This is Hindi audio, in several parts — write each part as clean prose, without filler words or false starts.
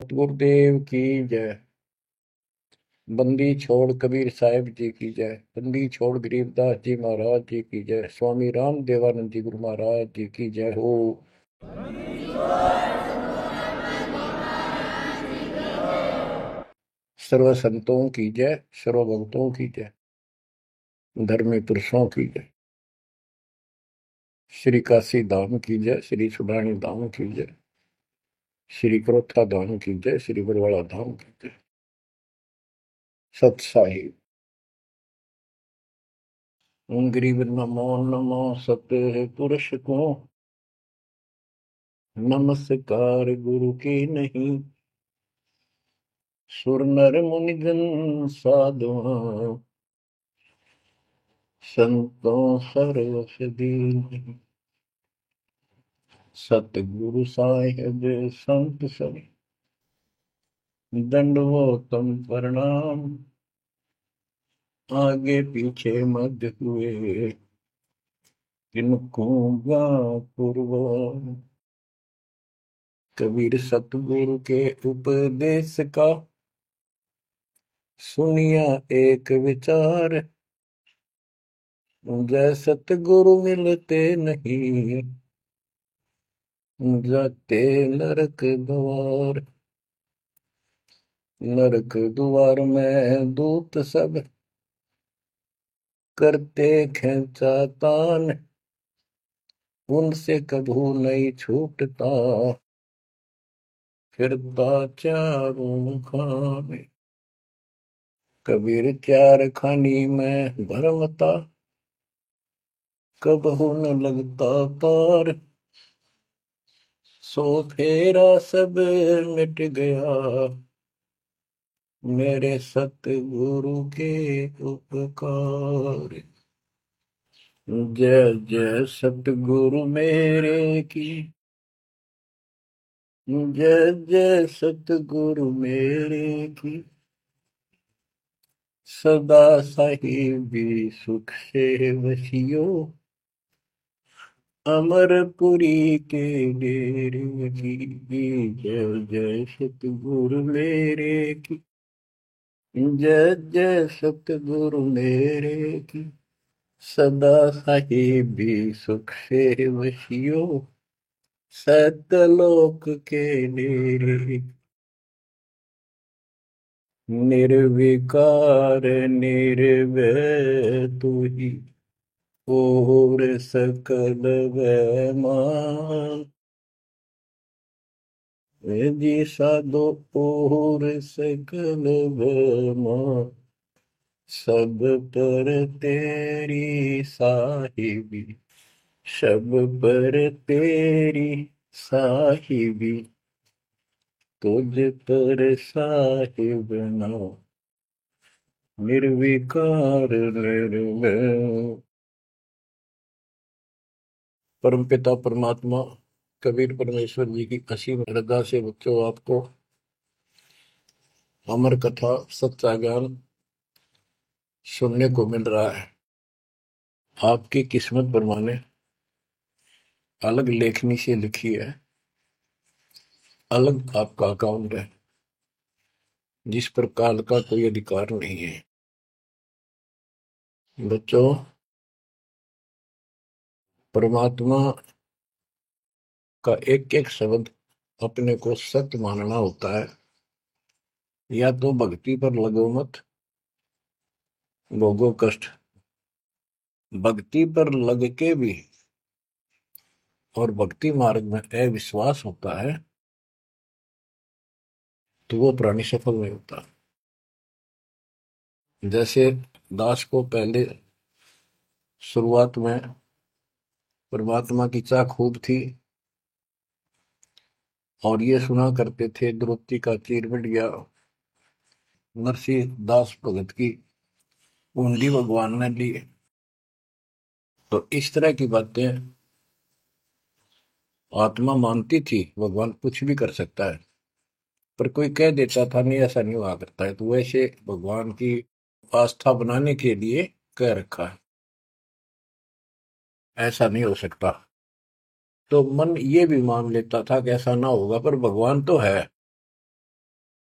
गुरुदेव की जय। बंदी छोड़ कबीर साहिब जी की जय। बंदी छोड़ गरीबदास जी महाराज जी की जय। स्वामी राम देवानंद जी गुरु महाराज जी की जय हो। सर्व संतों की जय, सर्व भक्तों की जय, धर्मी पुरुषों की जय। श्री काशी धाम की जय, श्री सुडानी धाम की जय, श्री क्रोथा धाम की जय, श्री बरवाड़ा धाम की जय। सत साहिब। गरीब नमो नमो सत्य पुरुष को, नमस्कार गुरु की नहीं। सुर नर मुनिजन साधुआ, संतों सर्वसदीन। सतगुरु साहिब संत सब, दंडवतम प्रणाम। आगे पीछे मध्य हुए, किनको पूर्व। कबीर सतगुरु के उपदेश का, सुनिया एक विचार। जय सतगुरु मिलते नहीं, जाते नरक द्वार। नरक द्वार में दूत सब, करते खेचा तान। उनसे कभू नहीं छूटता, फिरता चारों खाने। कबीर चार खानी में भरमता, कबहू न लगता पार। सो फेरा सब मिट गया, मेरे सतगुरु के उपकार। जय जय सतगुरु मेरे की, जय जय सतगुरु मेरे की। सदा साहिबी सुख से वसियो, अमरपुरी के डेरे की। जय जय सतगुरु मेरे की, जय जय सतगुरु मेरे की। सदा साहिबी सुख से वसियो, सतलोक के डेरे। निर्विकार निर्भय तू ही, और सकल वैमान। जी साधो और सकल वैमान। सब पर तेरी साहिबी, सब पर तेरी साहिबी। तुझ पर साहिब ना, निर्विकार निर्भय। परमपिता परमात्मा कबीर परमेश्वर जी की असीम श्रद्धा से बच्चों आपको अमर कथा सच्चा ज्ञान सुनने को मिल रहा है। आपकी किस्मत परमाने अलग लेखनी से लिखी है, अलग आपका अकाउंट है, जिस पर काल का कोई अधिकार नहीं है। बच्चों, परमात्मा का एक एक शब्द अपने को सत्य मानना होता है। या तो भक्ति पर लगो मत, भोगो कष्ट। भक्ति पर लग के भी और भक्ति मार्ग में अविश्वास होता है, तो वो प्राणी सफल नहीं होता। जैसे दास को पहले शुरुआत में परमात्मा की चाह खूब थी, और ये सुना करते थे द्रौपदी का चीर मिट गया, नरसिंह दास भगत की कुंडली भगवान ने ली। तो इस तरह की बातें आत्मा मानती थी, भगवान कुछ भी कर सकता है। पर कोई कह देता था नहीं, ऐसा नहीं हुआ करता है, तो वैसे भगवान की आस्था बनाने के लिए कह रखा है, ऐसा नहीं हो सकता। तो मन ये भी मान लेता था कि ऐसा ना होगा, पर भगवान तो है।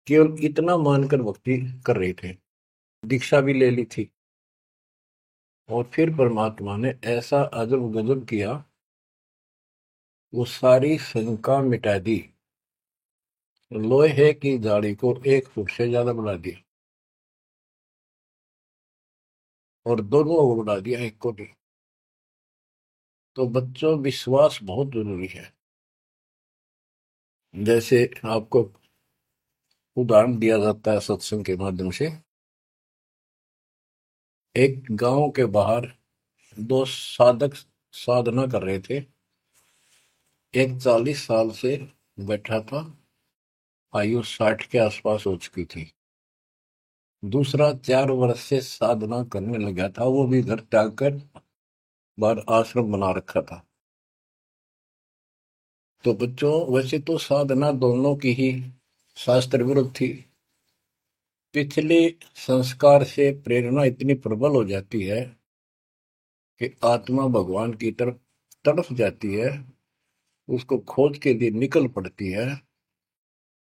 केवल इतना मानकर भक्ति कर रहे थे, दीक्षा भी ले ली थी। और फिर परमात्मा ने ऐसा अजब गजब किया, वो सारी शंका मिटा दी। लोहे की जाली को 1 फुट से ज्यादा बढ़ा दिया, और दोनों को बढ़ा दिया, एक को नहीं। तो बच्चों, विश्वास बहुत जरूरी है। जैसे आपको उदाहरण दिया जाता है सत्संग के माध्यम से। एक गांव के बाहर 2 साधक साधना कर रहे थे। एक 40 साल से बैठा था, आयु 60 के आसपास हो चुकी थी। दूसरा 4 वर्ष से साधना करने लगा था, वो भी घर त्याग कर बाहर आश्रम बना रखा था। तो बच्चों, वैसे तो साधना दोनों की ही शास्त्र विरुद्ध थी। पिछले संस्कार से प्रेरणा इतनी प्रबल हो जाती है कि आत्मा भगवान की तरफ तड़फ जाती है, उसको खोज के लिए निकल पड़ती है,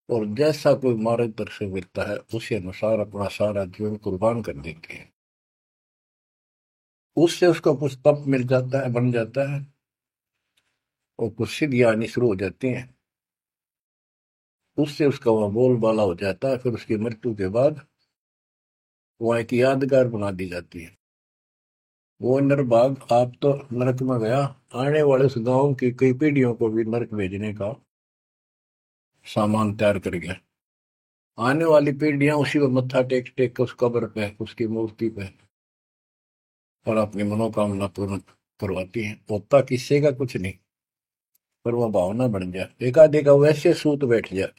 और जैसा कोई मार्गदर्शन मिलता है उसी अनुसार अपना सारा जीवन कुर्बान कर देती है। उससे उसको कुछ तप मिल जाता है, बन जाता है, और कुछ सिद्धियां आनी शुरू हो जाती हैं। उससे उसका वह बोलबाला हो जाता है। फिर उसकी मृत्यु के बाद वह एक यादगार बना दी जाती है। वो नरभाग, आप तो नरक में गया, आने वाले उस गांव की कई पीढ़ियों को भी नरक भेजने का सामान तैयार कर गया। आने वाली पीढ़ियां उसी को मत्था टेक टेक के उस कब्र पे, उसकी मूर्ति पे, और अपनी मनोकामना पूर्ण करवाती हैं। होता किसी का कुछ नहीं, पर वह भावना बन जाए, एकाधिका वैसे सूत बैठ जाए,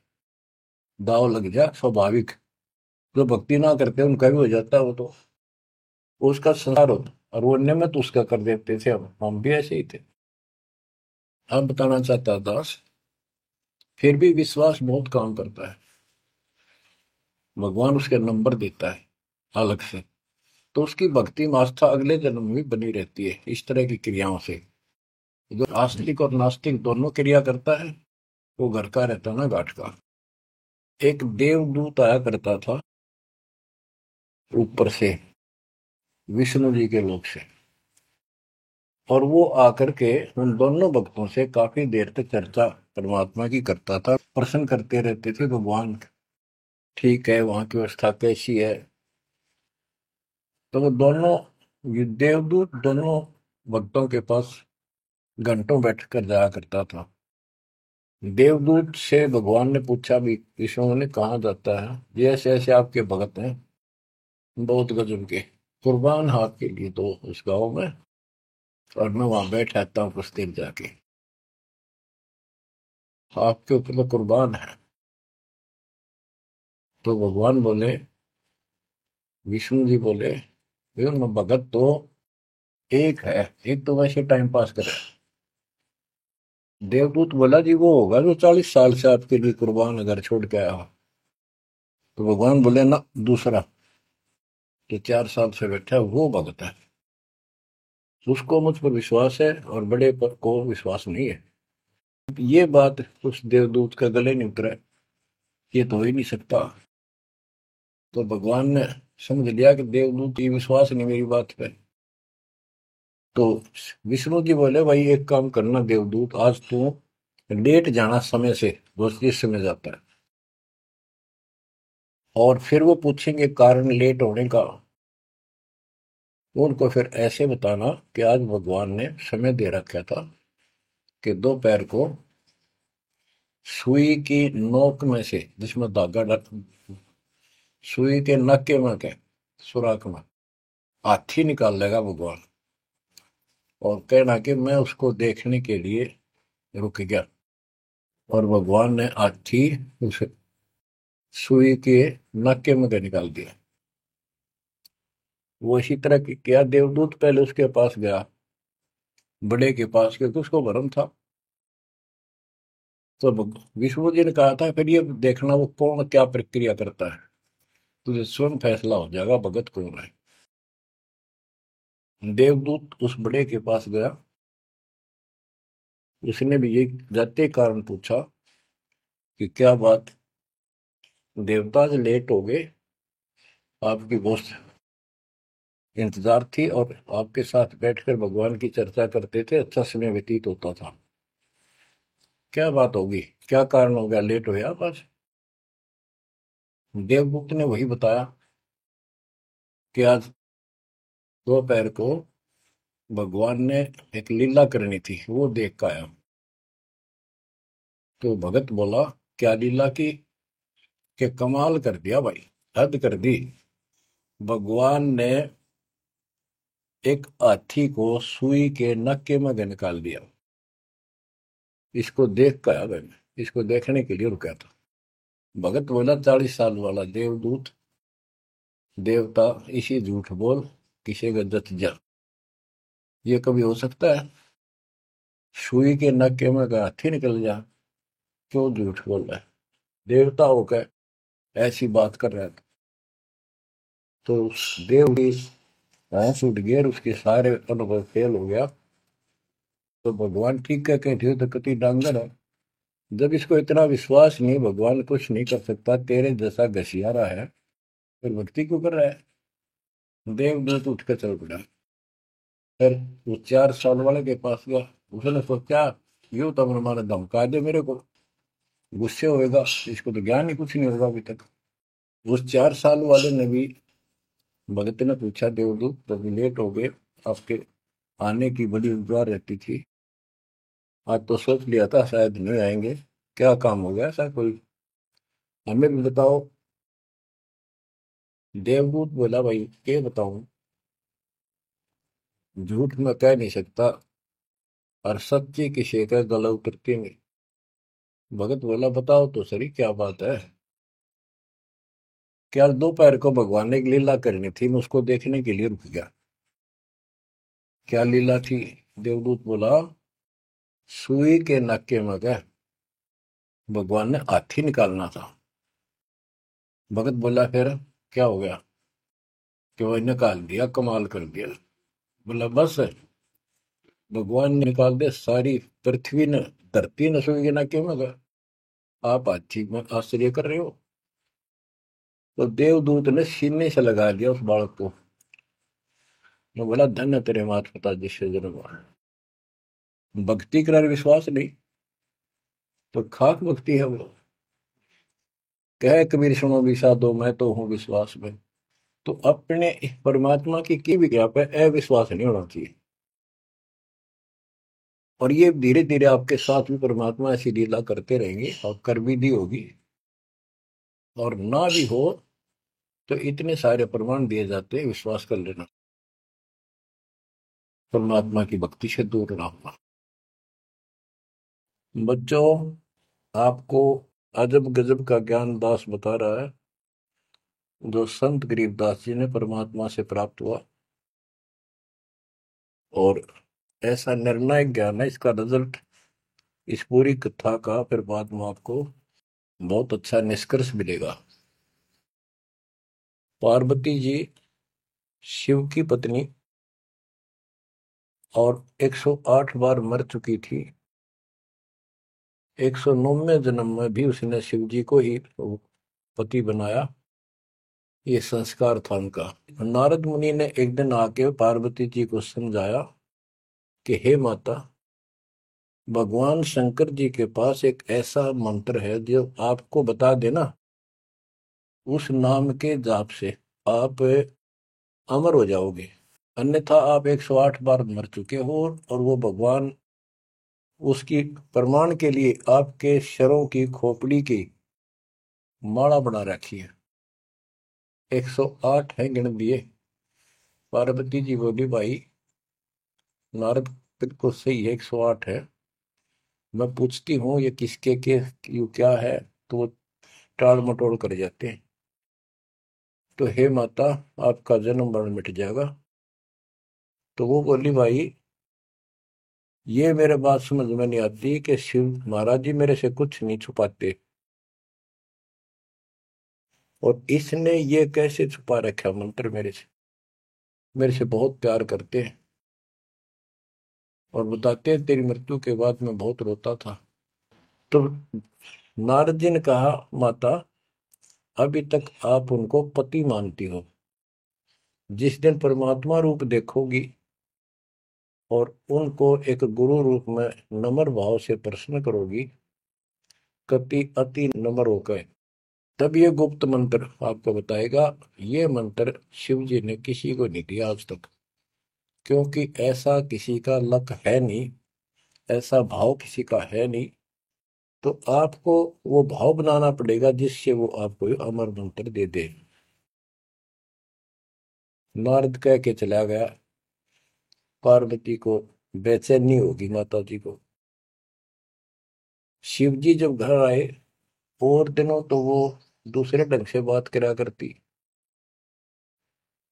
दाव लग जाए स्वाभाविक। जो भक्ति ना करते उनका भी हो जाता है, वो तो उसका संसार होता, और वो निमित्त उसका कर देते थे। हम भी ऐसे ही थे। अब बताना चाहता दास, फिर भी विश्वास बहुत काम करता है। भगवान उसके नंबर देता है अलग से, तो उसकी भक्ति में आस्था अगले जन्म में भी बनी रहती है इस तरह की क्रियाओं से। जो आस्तिक और नास्तिक दोनों क्रिया करता है, वो घर का रहता ना घाट का। एक देवदूत आया करता था ऊपर से, विष्णु जी के लोक से, और वो आकर के उन दोनों भक्तों से काफी देर तक चर्चा परमात्मा की करता था। प्रश्न करते रहते थे, भगवान ठीक है, वहां की व्यवस्था कैसी है। तो वो दोनों, ये देवदूत दोनों भक्तों के पास घंटों बैठ कर जाया करता था। देवदूत से भगवान ने पूछा भी, विष्णु ने, कहा जाता है, ये ऐसे ऐसे आपके भगत हैं, बहुत गजब के, कुर्बान हाथ के लिए तो उस गांव में, और मैं वहां बैठ रहता हूँ कुछ देर जाके, आपके ऊपर तो कुर्बान है। तो भगवान बोले, विष्णु जी बोले, मैं भगत तो एक है, एक तो वैसे टाइम पास करे। देवदूत बोला, जी वो होगा जो 40 साल से आपके लिए कुर्बान घर छोड़ के आया हो। तो भगवान बोले, ना, दूसरा जो 4 साल से बैठा है वो भगत है, उसको मुझ पर विश्वास है और बड़े पर को विश्वास नहीं है। ये बात उस देवदूत का गले नहीं उतरा, ये तो हो ही नहीं सकता। तो भगवान ने समझ लिया कि देवदूत की विश्वास नहीं मेरी बात पे। तो विष्णु जी बोले, भाई एक काम करना देवदूत, आज तू लेट जाना समय से, दोस्त जिस समय जाता है, और फिर वो पूछेंगे कारण लेट होने का, उनको फिर ऐसे बताना कि आज भगवान ने समय दे रखा था कि दोपहर को सुई की नोक में से, जिसमें धागा सुई के नक्के में के सुराख में हाथी निकाल लेगा भगवान, और कहना कि मैं उसको देखने के लिए रुक गया। और भगवान ने हाथी उस सुई के नक्के में के निकाल दिया। वो इसी तरह किया। देवदूत पहले उसके पास गया, बड़े के पास, क्योंकि उसको भरम था। तो विष्णु जी ने कहा था, फिर ये देखना वो कौन क्या प्रक्रिया करता है, तुझे स्वयं फैसला हो जाएगा भगत कौन है। देवदूत उस बड़े के पास गया, उसने भी ये जाते कारण पूछा कि क्या बात, देवता आज लेट हो गए, आपकी बहुत इंतजार थी और आपके साथ बैठकर भगवान की चर्चा करते थे, अच्छा समय व्यतीत होता था। क्या बात होगी, क्या कारण हो गया, लेट हुए आप आज? देवदूत ने वही बताया कि आज दोपहर को भगवान ने एक लीला करनी थी, वो देख कर आया। तो भगत बोला, क्या लीला की? कि कमाल कर दिया भाई, हद कर दी। भगवान ने एक हाथी को सुई के नक्के में निकाल दिया। इसको देख कर आया मैंने, इसको देखने के लिए रुका था। भगत बोला, 40 साल वाला देवदूत देवता इसी झूठ बोल, किसी का जत जा, ये कभी हो सकता है? सुई के नक्के में का हाथी निकल जा, क्यों झूठ बोल रहा है? देवता होकर ऐसी बात कर रहा था। तो उस देव की भैंस उठ गई और उसके सारे अनुभव फेल हो गया। तो भगवान ठीक कह के थे, तो कति डांगर है। जब इसको इतना विश्वास नहीं, भगवान कुछ नहीं कर सकता, तेरे जैसा घसियारा है, फिर भक्ति क्यों कर रहा है? देवदूत उठ कर चल पड़ा। फिर वो 4 साल वाले के पास गया। उसने सोचा, यूं तो माना धमका दे मेरे को, गुस्से होएगा, इसको तो ज्ञान ही कुछ नहीं होगा अभी तक। उस 4 साल वाले ने भी, भगत ने पूछा, देवदूत तो लेट हो गए, आपके आने की बड़ी इंतजार रहती थी, आज तो सोच लिया था शायद नहीं आएंगे, क्या काम हो गया ऐसा कोई, हमें भी बताओ। देवदूत बोला, भाई क्या बताऊं, झूठ मैं कह नहीं सकता और सच्ची किसी का गला उतरती नहीं। भगत बोला, बताओ तो सही क्या बात है? क्या दोपहर को भगवान ने एक लीला करनी थी, मैं उसको देखने के लिए रुक गया। क्या लीला थी? देवदूत बोला, सुई के नक्के में क्या भगवान ने हाथी निकालना था। भगत बोला, फिर क्या हो गया? कि वो निकाल दिया, कमाल कर दिया। बोला, बस भगवान ने निकाल दिया, सारी पृथ्वी ने, धरती ने सुई के नक्के में गया, आप हाथी में आश्चर्य कर रहे हो? तो देवदूत ने सीने से लगा दिया उस बालक को। मैं बोला, धन्य तेरे माता पिता जिससे जन्म हुआ। भक्ति कर विश्वास नहीं तो खाक भक्ति है वो। कह कबीर सुनो भी साधो, मैं तो हूं विश्वास में। तो अपने परमात्मा की भी क्या पे अविश्वास नहीं होना चाहिए। और ये धीरे धीरे आपके साथ भी परमात्मा ऐसी लीला करते रहेंगे और कर भी दी होगी। और ना भी हो तो इतने सारे प्रमाण दिए जाते हैं, विश्वास कर लेना। परमात्मा की भक्ति से दूर ना होना। बच्चों, आपको अजब गजब का ज्ञान दास बता रहा है, जो संत गरीबदास जी ने परमात्मा से प्राप्त हुआ। और ऐसा निर्णायक ज्ञान है, इसका रिजल्ट इस पूरी कथा का फिर बाद में आपको बहुत अच्छा निष्कर्ष मिलेगा। पार्वती जी शिव की पत्नी और 108 बार मर चुकी थी। 109वें जन्म में भी उसने शिव जी को ही पति बनाया। ये संस्कार था उनका। नारद मुनि ने एक दिन आके पार्वती जी को समझाया कि हे माता, भगवान शंकर जी के पास एक ऐसा मंत्र है जो आपको बता देना, उस नाम के जाप से आप अमर हो जाओगे। अन्यथा आप 108 बार मर चुके हो और वो भगवान उसकी प्रमाण के लिए आपके शरों की खोपड़ी की माला बना रखी है। 108 है गिन दिए। पार्वती जी बोली, भाई नारद बिल्कुल सही है, 108 है। मैं पूछती हूँ ये किसके के यू क्या है, तो वो टाल मटोल कर जाते हैं। तो हे माता, आपका जन्म मरण मिट जाएगा। तो वो बोली, भाई ये मेरे बात समझ में नहीं आती कि शिव महाराज जी मेरे से कुछ नहीं छुपाते, और इसने ये कैसे छुपा रखा मंत्र मेरे से बहुत प्यार करते हैं। और बताते हैं, तेरी मृत्यु के बाद मैं बहुत रोता था। तो नारद जी ने कहा, माता अभी तक आप उनको पति मानती हो। जिस दिन परमात्मा रूप देखोगी और उनको एक गुरु रूप में नम्र भाव से प्रश्न करोगी, कति अति नम्र होकर, तब ये गुप्त मंत्र आपको बताएगा। ये मंत्र शिव जी ने किसी को नहीं दिया आज तक, क्योंकि ऐसा किसी का लक है नहीं, ऐसा भाव किसी का है नहीं। तो आपको वो भाव बनाना पड़ेगा जिससे वो आपको अमर मंत्र दे दे। नारद कह के चला गया, पार्वती को बेचैनी होगी माता जी को। शिव जी जब घर आए और दिनों तो वो दूसरे ढंग से बात करा करती,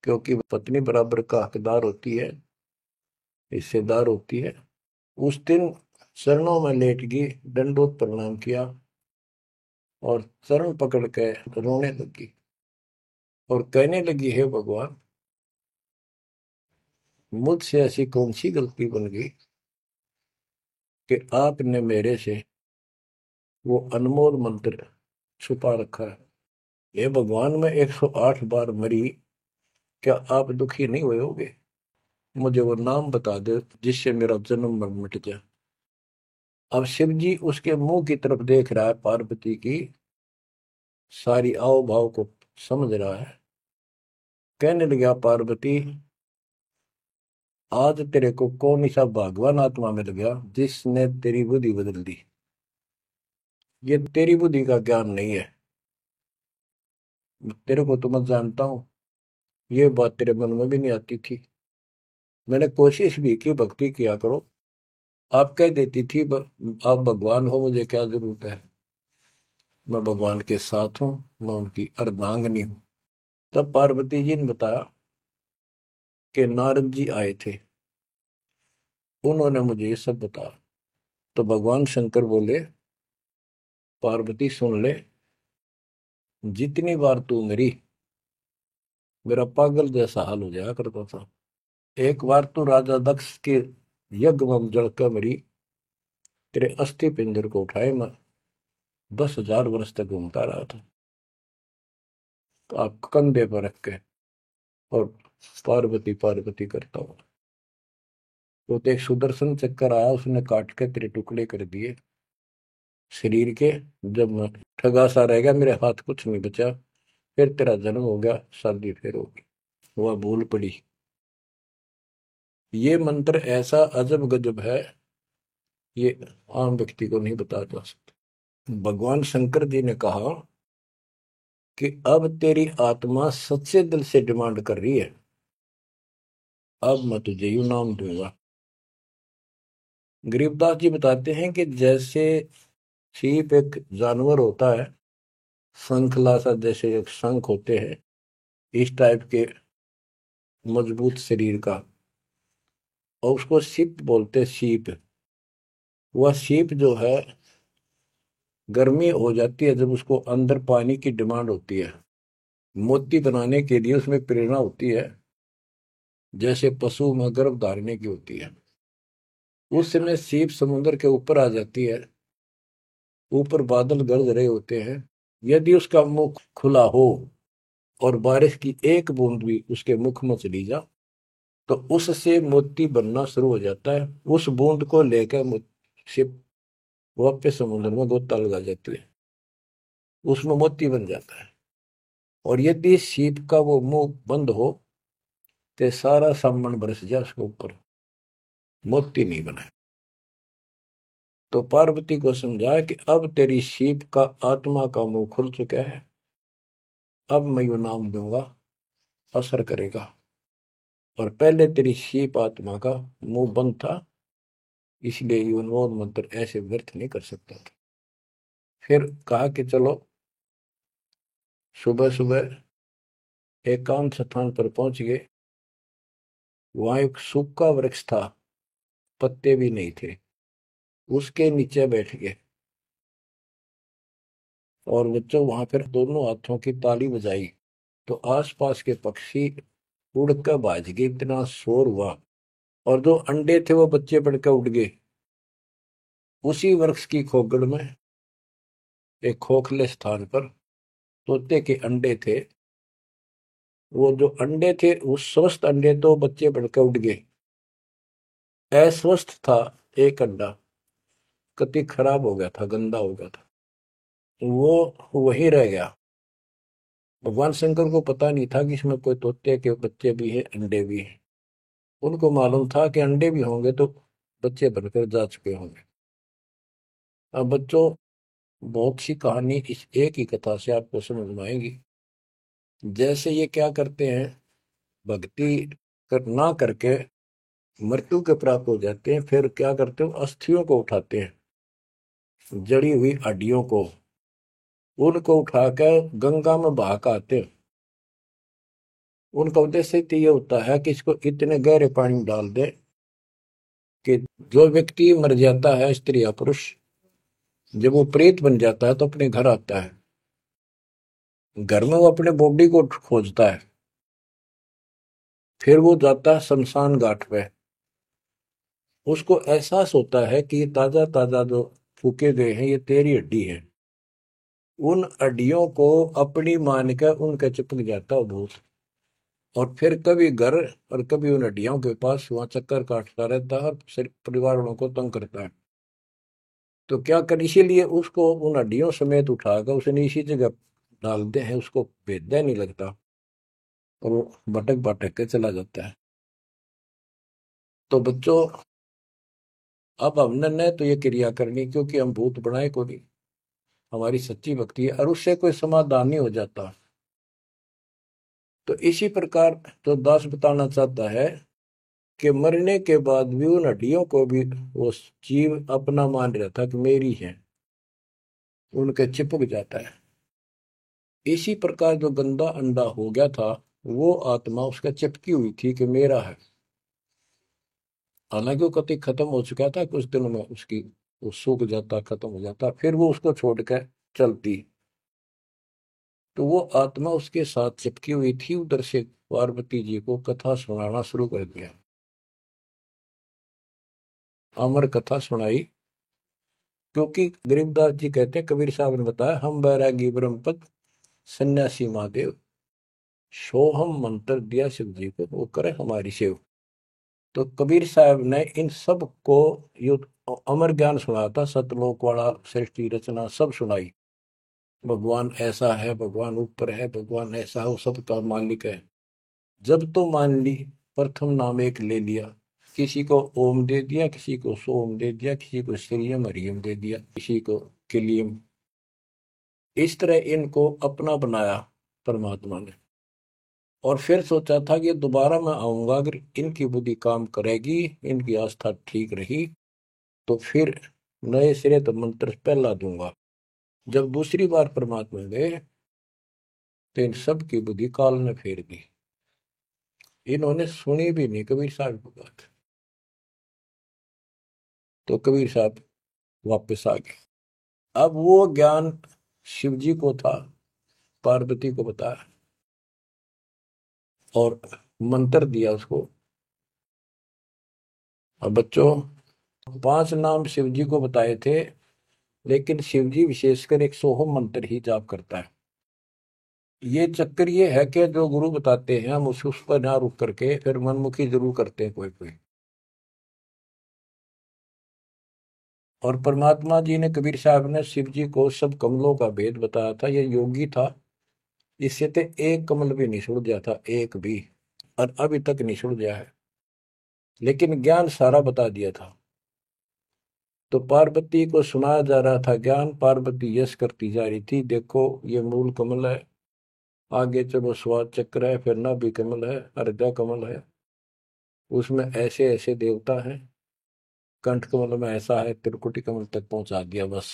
क्योंकि पत्नी बराबर का हकदार होती है, हिस्सेदार होती है। उस दिन चरणों में लेट गई, दंडोत प्रणाम किया और चरण पकड़ के रोने लगी और कहने लगी, हे भगवान, मुझसे ऐसी कौन सी गलती बन गई कि आपने मेरे से वो अनमोल मंत्र छुपा रखा है। हे भगवान, मैं 108 बार मरी, क्या आप दुखी नहीं हुए होगे? मुझे वो नाम बता दे जिससे मेरा जन्म मरण मिट जाए। अब शिव जी उसके मुंह की तरफ देख रहा है, पार्वती की सारी आओ भाव को समझ रहा है। कहने लगा, पार्वती, आज तेरे को कौन सा भगवान आत्मा मिल गया जिसने तेरी बुद्धि बदल दी? ये तेरी बुद्धि का ज्ञान नहीं है, तेरे को तो मैं जानता हूँ। ये बात तेरे मन में भी नहीं आती थी। मैंने कोशिश भी की, भक्ति किया करो। आप कह देती थी, आप भगवान हो, मुझे क्या जरूरत है, मैं भगवान के साथ हूँ, मैं उनकी अर्धांगिनी हूँ। तब पार्वती जी ने बताया कि नारद जी आए थे, उन्होंने मुझे ये सब बताया। तो भगवान शंकर बोले, पार्वती सुन ले, जितनी बार तू मरी मेरा पागल जैसा हाल हो जाया करता था। एक बार तो राजा दक्ष के यज्ञ में जलकर मरी, तेरे अस्थि पिंजर को उठाए मैं 10,000 वर्ष तक घूमता रहा था, तो आप कंधे पर रख के और पार्वती पार्वती करता हूँ। तो एक सुदर्शन चक्कर आया, उसने काट के तेरे टुकड़े कर दिए शरीर के। जब मैं ठगा सा रह गया, मेरे हाथ कुछ नहीं बचा, फिर तेरा जन्म हो गया, शादी फिर होगी। वह भूल पड़ी। ये मंत्र ऐसा अजब गजब है, ये आम व्यक्ति को नहीं बता जा सकता। भगवान शंकर जी ने कहा कि अब तेरी आत्मा सच्चे दिल से डिमांड कर रही है, अब मैं तुझे यू नाम दूंगा। गरीबदास जी बताते हैं कि जैसे सीप एक जानवर होता है, शंखला सा जैसे एक शंख होते हैं, इस टाइप के मजबूत शरीर का, और उसको सीप बोलते हैं, सीप। वह सीप जो है, गर्मी हो जाती है जब उसको अंदर पानी की डिमांड होती है, मोती बनाने के लिए उसमें प्रेरणा होती है, जैसे पशु में गर्भ धारने की होती है। उस समय सीप समुद्र के ऊपर आ जाती है, ऊपर बादल गरज रहे होते हैं। यदि उसका मुख खुला हो और बारिश की एक बूंद भी उसके मुख में चली जा, तो उससे मोती बनना शुरू हो जाता है। उस बूंद को लेकर शिप वापस समुद्र में गोता लगा जाती है, उसमें मोती बन जाता है। और यदि सीप का वो मुंह बंद हो तो सारा सामान बरस जाए उसके ऊपर, मोती नहीं बने। तो पार्वती को समझाया कि अब तेरी सीप का आत्मा का मुंह खुल चुका है, अब मैं यो नाम दूंगा, असर करेगा। और पहले तेरी सीप आत्मा का मुंह बंद था, इसलिए ये उन्मोद मंत्र ऐसे व्यर्थ नहीं कर सकता था। फिर कहा कि चलो, सुबह सुबह एकांत स्थान पर पहुंच गए। वहां एक सूखा वृक्ष था, पत्ते भी नहीं थे, उसके नीचे बैठ गए और बच्चों वहां फिर दोनों हाथों की ताली बजाई। तो आसपास के पक्षी उड़कर भाज गए, इतना शोर हुआ, और जो अंडे थे वो बच्चे बढ़कर उड़ गए। उसी वृक्ष की खोगड़ में एक खोखले स्थान पर तोते के अंडे थे। वो जो अंडे थे, उस स्वस्थ अंडे तो बच्चे बढ़कर उड़ गए। अस्वस्थ था एक अंडा, कति खराब हो गया था, गंदा हो गया था, वो वहीं रह गया। भगवान शंकर को पता नहीं था कि इसमें कोई तोते के बच्चे भी हैं, अंडे भी हैं। उनको मालूम था कि अंडे भी होंगे तो बच्चे बनकर जा चुके होंगे। अब बच्चों, बहुत सी कहानी इस एक ही कथा से आपको समझ में आएगी। जैसे ये क्या करते हैं, भक्ति ना करके मृत्यु के प्राप्त हो जाते हैं, फिर क्या करते हो, अस्थियों को उठाते हैं, जड़ी हुई हड्डियों को, उनको उठाकर गंगा में बहा के आते हैं। उनका उद्देश्य तो ये होता है कि इसको इतने गहरे पानी में डाल दे कि जो व्यक्ति मर जाता है, स्त्री या पुरुष, जब वो प्रेत बन जाता है तो अपने घर आता है। घर में वो अपने बॉडी को खोजता है, फिर वो जाता है शमशान घाट पे। उसको एहसास होता है कि ये ताजा ताजा जो फूके गए हैं, ये तेरी हड्डी है। उन हड्डियों को अपनी मानकर उनका चिपक जाता है भूत, और फिर कभी घर और कभी उन हड्डियों के पास वहां चक्कर काटता रहता है और परिवार वालों को तंग करता है। तो क्या कर, इसीलिए उसको उन हड्डियों समेत उठाकर उसने इसी जगह डालते हैं, उसको भेजा नहीं लगता, और वो भटक भटक के चला जाता है। तो बच्चों, अब हमने न तो ये क्रिया करनी, क्योंकि हम भूत बनाए को नहीं, हमारी सच्ची भक्ति है, और उससे कोई समाधान नहीं हो जाता। तो इसी प्रकार तो दास बताना चाहता है कि मरने के बाद भी उन हड्डियों को भी वो जीव अपना मान रहा था कि मेरी है, उनके चिपक जाता है। इसी प्रकार जो गंदा अंडा हो गया था, वो आत्मा उसका चिपकी हुई थी कि मेरा है। हालांकि वो कति खत्म हो चुका था, कुछ दिनों में उसकी वो सूख जाता, खत्म हो जाता, फिर वो उसको छोड़कर चलती। तो वो आत्मा उसके साथ चिपकी हुई थी। उधर से पार्वती जी को कथा सुनाना शुरू कर दिया, अमर कथा सुनाई। क्योंकि गरीबदास जी कहते हैं, कबीर साहब ने बताया, हम बैरागी ब्रह्मपद सन्यासी महादेव, सोहम मंत्र दिया शिव जी को, वो करे हमारी सेव। तो कबीर साहब ने इन सब को यो अमर ज्ञान सुनाया था, सतलोक वाला, सृष्टि रचना सब सुनाई। भगवान ऐसा है, भगवान ऊपर है, भगवान ऐसा है, वो सबका मालिक है। जब तो मान ली, प्रथम नाम एक ले लिया, किसी को ओम दे दिया, किसी को सोम दे दिया, किसी को श्रीयम हरियम दे दिया, किसी को किलियम। इस तरह इनको अपना बनाया परमात्मा ने। और फिर सोचा था कि दोबारा मैं आऊंगा, अगर इनकी बुद्धि काम करेगी, इनकी आस्था ठीक रही, तो फिर नए सिरे तो मंत्र पहला दूंगा। जब दूसरी बार परमात्मा गए, तो इन सब की बुद्धि काल ने फेर दी। इन्होंने सुनी भी नहीं कबीर साहब की बात। तो कबीर साहब वापस आ गए। अब वो ज्ञान शिव जी को था, पार्वती को बताया और मंत्र दिया उसको। अब बच्चों, 5 नाम शिव जी को बताए थे, लेकिन शिव जी विशेषकर एक सोहम मंत्र ही जाप करता है। ये चक्कर ये है कि जो गुरु बताते हैं, हम उस पर ना रुक करके फिर मनमुखी जरूर करते हैं कोई कोई। और परमात्मा जी ने, कबीर साहब ने शिव जी को सब कमलों का भेद बताया था। ये योगी था, इससे तो एक कमल भी नहीं सुलझा था, एक भी, और अभी तक नहीं सुलझा है, लेकिन ज्ञान सारा बता दिया था। तो पार्वती को सुनाया जा रहा था ज्ञान, पार्वती यश करती जा रही थी, देखो ये मूल कमल है, आगे चलो स्वाद चक्र है, फिर नाभि कमल है, हृदय कमल है, उसमें ऐसे ऐसे देवता हैं, कंठ कमल में ऐसा है, त्रिकुटी कमल तक पहुंचा दिया बस।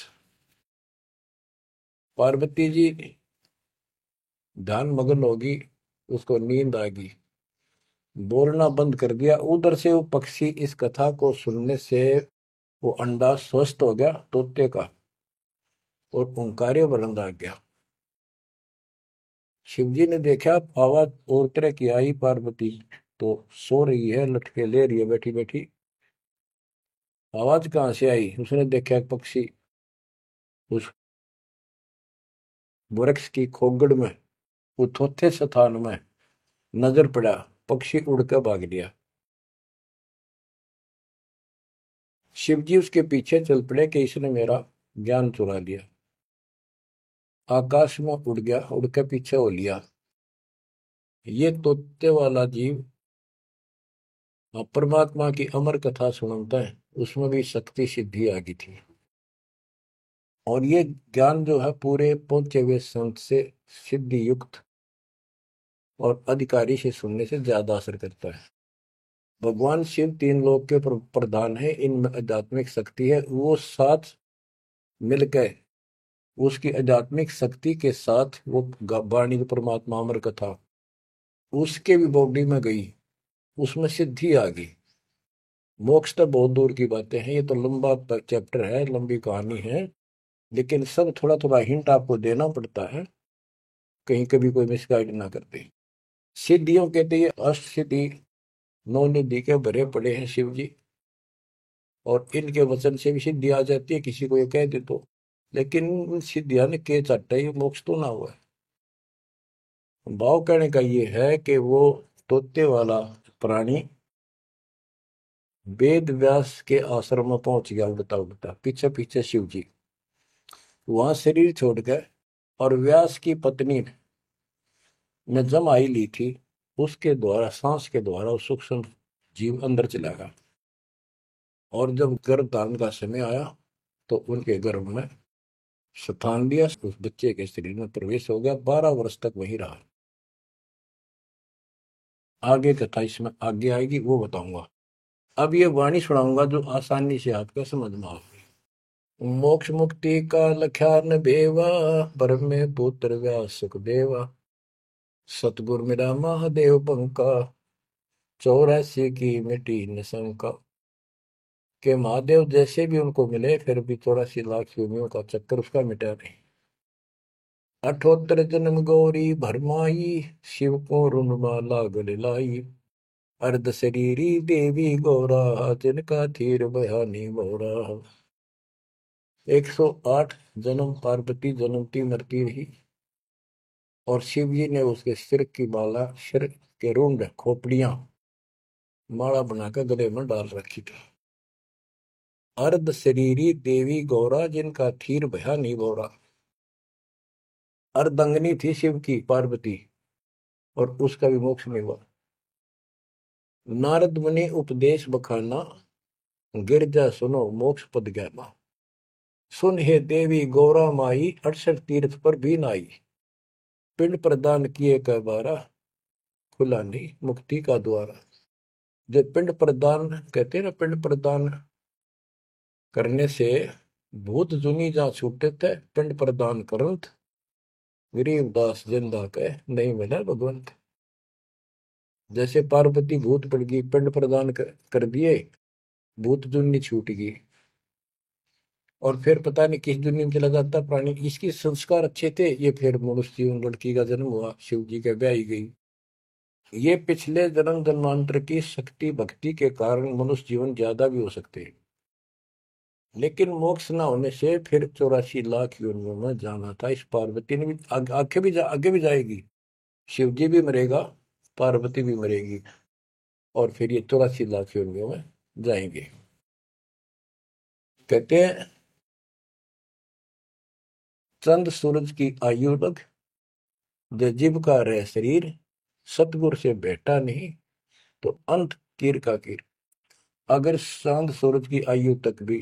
पार्वती जी ध्यान मग्न होगी, उसको नींद आ गई, बोलना बंद कर दिया। उधर से वो पक्षी इस कथा को सुनने से वो अंडा स्वस्थ हो गया तोते का, और ओंकार्य बुलंद आ गया। शिवजी ने देखा आवाज और तरह की आई, पार्वती तो सो रही है, लटके ले रही है बैठी बैठी, आवाज कहाँ से आई। उसने देखा एक पक्षी उस वृक्ष की खोगड़ में उथोथे स्थान में नजर पड़ा, पक्षी उड़ कर भाग लिया। शिवजी उसके पीछे चल पड़े कि इसने मेरा ज्ञान चुरा लिया। आकाश में उड़ गया, उड़ के पीछे हो लिया। ये तोते वाला जीव परमात्मा की अमर कथा सुनता है, उसमें भी शक्ति सिद्धि आ गई थी। और ये ज्ञान जो है पूरे पहुंचे हुए संत से सिद्धि युक्त और अधिकारी से सुनने से ज्यादा असर करता है। भगवान शिव तीन लोक के प्रधान है, इनमें आध्यात्मिक शक्ति है। वो साथ मिलकर उसकी आध्यात्मिक शक्ति के साथ वो वाणी परमात्मा अमर कथा उसके भी बॉडी में गई, उसमें सिद्धि आ गई। मोक्ष तो बहुत दूर की बातें हैं, ये तो लंबा चैप्टर है, लंबी कहानी है, लेकिन सब थोड़ा थोड़ा हिंट आपको देना पड़ता है, कहीं कभी कोई मिसगाइड ना कर दे। सिद्धियों कहते ये अष्ट सिद्धि नौ निधि के भरे पड़े हैं शिव जी, और इनके वचन से भी सिद्धि आ जाती है, किसी को ये कह दे तो। लेकिन इन सिद्धियां ने के चाटा, ये मोक्ष तो ना हुआ है। भाव कहने का ये है कि वो तोते वाला प्राणी वेद व्यास के आश्रम में पहुंच गया, उड़ता उड़ता पीछे पीछे शिव जी। वहां शरीर छोड़ गए, और व्यास की पत्नी ने जमाई ली थी, उसके द्वारा सांस के द्वारा वो सूक्ष्म जीव अंदर चला गया। और जब गर्भ धारण का समय आया तो उनके गर्भ में स्थान लिया, उस बच्चे के शरीर में प्रवेश हो गया, 12 वर्ष तक वहीं रहा। आगे कथा इसमें आगे आएगी, वो बताऊंगा। अब ये वाणी सुनाऊंगा जो आसानी से आपको समझ में आएगी। मोक्ष मुक्ति का लख्यान बेवा, ब्रह्म में पुत्र व्यास सुखदेवा। सतगुरु मेरा महादेव पंका, 84 की मिटी निशंका। के महादेव जैसे भी उनको मिले, फिर भी 84 लाख योनियों का चक्कर उसका मिटा नहीं। 78 जन्म गौरी भरमाई, शिव को रुनमाला गले लाई। अर्ध शरीरी देवी गौरा, जिनका थीर बयानी मोरा। 108 जन्म पार्वती जन्मती मरती रही, और शिव जी ने उसके सिर की माला, सिर के रुंड खोपड़ियां माला बनाकर गले में डाल रखी थी। अर्ध शरीरी देवी गौरा, जिनका थीर बयानी मोरा। अर्धंगनी थी शिव की पार्वती, और उसका भी मोक्ष नहीं हुआ। नारद मुनि उपदेश बखाना, गिरजा सुनो मोक्ष पद ज्ञाना। सुन हे देवी गौरा माई, 68 तीर्थ पर भी नाई। पिंड प्रदान किए कह बारा, खुला नहीं मुक्ति का द्वारा। जो पिंड प्रदान कहते हैं ना, पिंड प्रदान करने से भूत जुनी जा छूटे थे, पिंड प्रदान करंत गरीबदास जिंदा के नहीं मिला भगवंत। जैसे पार्वती भूत पड़ गई, पिंड प्रदान कर दिए, भूत जुनी छूट गई, और फिर पता नहीं किस दुनिया में चला जाता प्राणी। इसके संस्कार अच्छे थे, ये फिर मनुष्य जीवन, लड़की का जन्म हुआ, शिव जी के ब्याही गई। ये पिछले जन्म जन्मांतर की शक्ति भक्ति के कारण मनुष्य जीवन ज्यादा भी हो सकते हैं, लेकिन मोक्ष ना होने से फिर 84 लाख योनियों में जाना था। इस पार्वती ने भी आगे भी जाएगी, शिव जी भी मरेगा, पार्वती भी मरेगी, और फिर ये 84 लाख योनियों में जाएंगे। कहते हैं चंद सूरज की आयु लग, जो जीव का रह शरीर, सतगुरु से बेटा नहीं तो अंत कीर का कीर। अगर चांद सूरज की आयु तक भी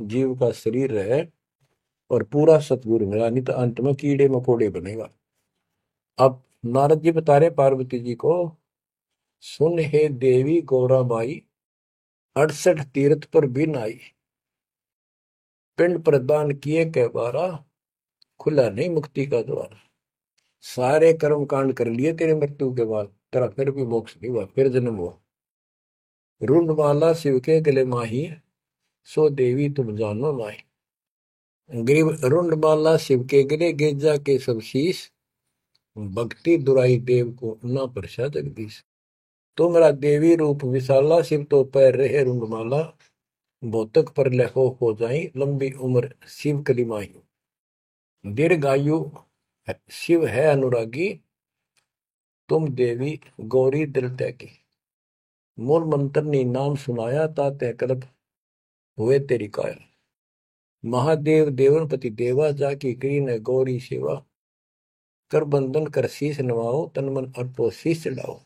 जीव का शरीर रहे और पूरा सतगुरु मिला, नहीं तो अंत में कीड़े मकोड़े बनेगा। अब नारद जी बता रहे पार्वती जी को, सुन हे देवी गौरा बाई, 68 तीर्थ पर भी नाई। पिंड प्रदान किए कह बारा, खुला नहीं मुक्ति का द्वार। सारे कर्म कांड कर लिए तेरे मृत्यु के बाद, तेरा फिर भी मोक्ष नहीं हुआ, फिर जन्म हुआ। रुंडमाला शिव के गले माही, सो देवी तुम जानो माही। ग्रीव रुंडमाला शिव के गले, गेजा के सब शीश। भक्ति दुराई देव को ना परसा जगदीश। तुमरा देवी रूप विशाला, शिव तो पैर रहे रुंडमाला। भौतक पर लहो हो जाई, लंबी उम्र शिव कली माही। दीर्घायु शिव है अनुरागी, तुम देवी गौरी दिल त्यागी। मूल मंत्र ने नाम सुनाया, ताते कल्प हुए तेरी काया। महादेव देवनपति देवा, जाकी करी न गौरी सेवा। कर बंधन कर शीस नवाओ, तन मन अर्पो शीस चढ़ाओ।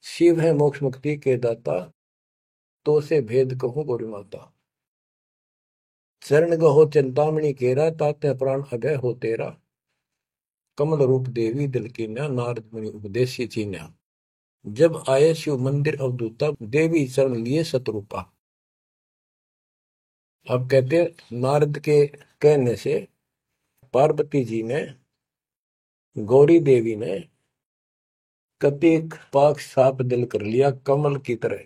शिव है मोक्ष मुक्ति के दाता, तो से भेद कहो गौरी माता। चरण गहो चिंतामणि केरा, ताते प्राण अभय हो तेरा। कमल रूप देवी दिल कीन्या, नारद मुनि उपदेशी चीन्या। जब आए शिव मंदिर अवधूता, देवी चरण लिए सतरूपा। अब कहते हैं नारद के कहने से पार्वती जी ने, गौरी देवी ने कतिक पाक साफ दिल कर लिया, कमल की तरह।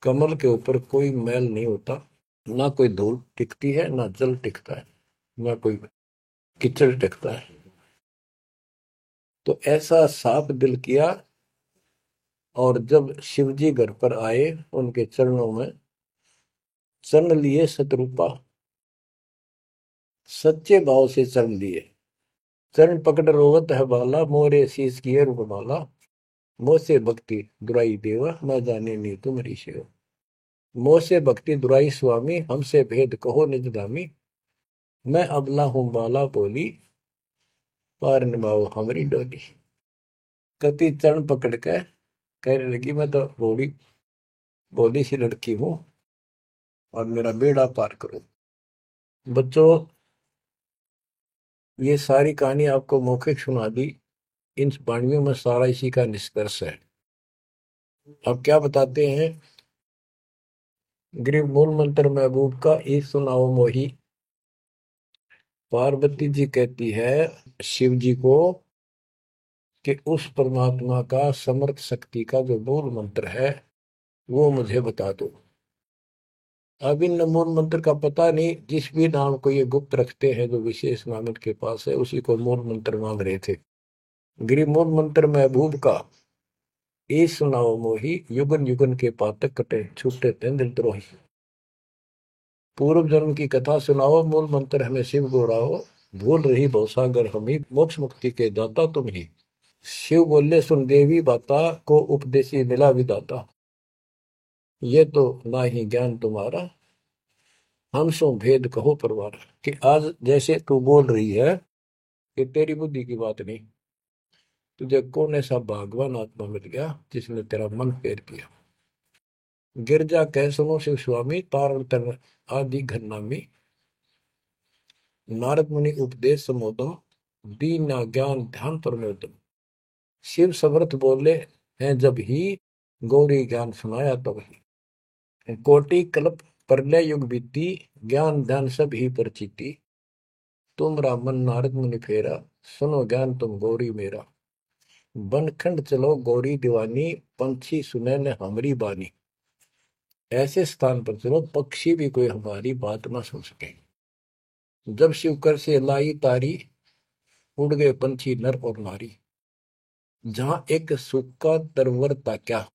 कमल के ऊपर कोई मैल नहीं होता, ना कोई धूल टिकती है, ना जल टिकता है, ना कोई कीचड़ टिकता है। तो ऐसा साफ दिल किया। और जब शिवजी घर पर आए, उनके चरणों में चरण लिए सतरूपा। सच्चे भाव से चरण लिए। चरण पकड़ रोवत है बाला, मोरे शीस किए रूपमाला। मोह से भक्ति दुराई देवा, मैं जाने नहीं तुम्हारी सेवा। मोह से भक्ति दुराई स्वामी, हमसे भेद कहो निज दामी। मैं अबला हूं बाला बोली, पार निभाओ हमारी डोली। कति चरण पकड़ के कहने लगी, मैं तो भोली भोली सी लड़की हूं, और मेरा बेड़ा पार करो। बच्चों, ये सारी कहानी आपको मौखिक सुना दी। इन वाणियों में सारा इसी का निष्कर्ष है। अब क्या बताते हैं, गृह मूल मंत्र महबूब का ई सुनाओ मोही। पार्वती जी कहती है शिव जी को कि उस परमात्मा का समर्थ शक्ति का जो मूल मंत्र है वो मुझे बता दो। अब इन मूल मंत्र का पता नहीं, जिस भी नाम को ये गुप्त रखते हैं, जो विशेष नाम इनके पास है, उसी को मूल मंत्र मान रहे थे। गृह मूल मंत्र महबूब का ई सुनाओ मोही, युगन युगन के पातक कटे, छूटे तेंद्र द्रोही। पूर्व जन्म की कथा सुनाओ, मूल मंत्र हमें शिव गोराओ। भूल रही भवसागर हमी, मोक्ष मुक्ति के दाता तुम ही। शिव बोले सुन देवी बाता, को उपदेशी मिला विदाता। ये तो ना ही ज्ञान तुम्हारा, हम सो भेद कहो परवार। कि आज जैसे तू बोल रही है कि तेरी बुद्धि की बात नहीं, तुझे कौन ऐसा भगवान आत्मा मिल गया जिसने तेरा मन फेर किया। गिरजा कह सुनो शिव स्वामी, तारण तर आदि घरनामी। नारद मुनि उपदेश समोदम, दीना ज्ञान ध्यान प्रमोदम। शिव समर्थ बोले हैं जब ही, गौरी ज्ञान सुनाया तब ही। कोटि कल्प प्रलय युग बीती, ज्ञान ध्यान सब ही परचिति। तुमरा मन नारद मुनि फेरा, सुनो ज्ञान तुम गौरी मेरा। बनखंड चलो गौरी दीवानी, पंछी सुने न हमारी बानी। ऐसे स्थान पर चलो पक्षी भी कोई हमारी बात ना सुन सके। जब शिव कर से लाई तारी, उड़ गए पंछी नर और नारी। जहां एक सूखा तरवर ताक्या,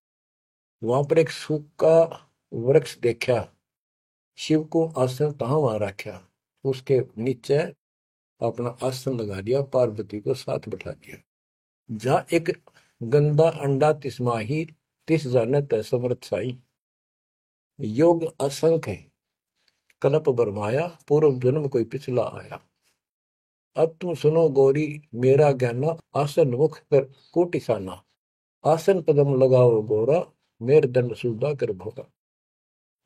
वहां पर एक सूखा वृक्ष देखा। शिव को आसन तहां वहां रखा, उसके नीचे अपना आसन लगा दिया, पार्वती को साथ बैठा दिया। जहां एक गंदा अंडा तिस्माही, तिस जाने तय समर्थ साई। योग असंख्य है, कल्प बरमाया, पूर्व जन्म कोई पिछला आया। अब तुम सुनो गौरी मेरा ज्ञाना, आसन मुख कर कोटिसाना। आसन पदम लगाओ गौरा, मेर दंड सुधा कर भोगा।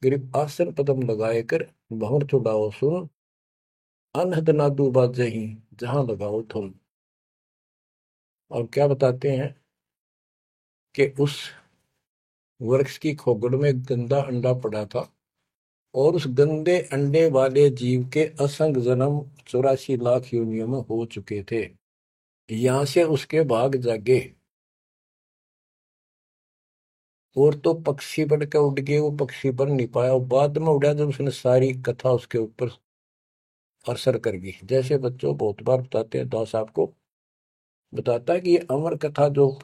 गिरिप आसन पदम लगाए कर, भंवर चुड़ाओ सुन। अनहद नादू बाजही, जहां लगाओ तुम। और क्या बताते हैं कि उस वृक्ष की खोगड़ में गंदा अंडा पड़ा था, और उस गंदे अंडे वाले जीव के असंख्य जन्म 84 लाख योनियों में हो चुके थे। यहां से उसके भाग जागे, और तो पक्षी बन के उड़ गए, वो पक्षी बन नहीं पाया। और बाद में उड़ा जब उसने सारी कथा उसके ऊपर असर कर गई। जैसे बच्चों बहुत बार बताते हैं, दास आपको बताता है कि ये अमर कथा जो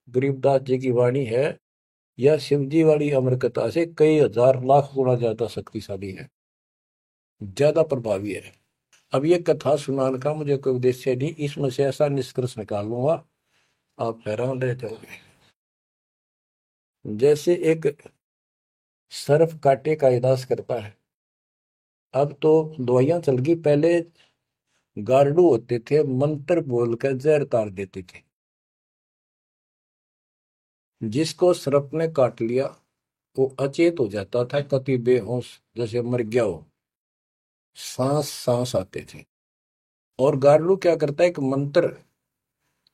गरीबदास जी की वाणी है, यह शिव जी वाली अमर कथा से कई हजार लाख गुना ज्यादा शक्तिशाली है, ज्यादा प्रभावी है। अब ये कथा सुनाने का मुझे कोई उद्देश्य नहीं, इसमें से ऐसा निष्कर्ष निकालूंगा आप हैरान रह जाओगे। जैसे एक सर्प कांटे का इलाज करता है, अब तो दवाइयां चल गई, पहले गार्डू होते थे, मंत्र बोलकर जहर तार देते थे। जिसको सर्प ने काट लिया वो अचेत हो जाता था, कति बेहोश जैसे मर गया हो, सांस सांस आते थे। और गार्डू क्या करता है, एक मंत्र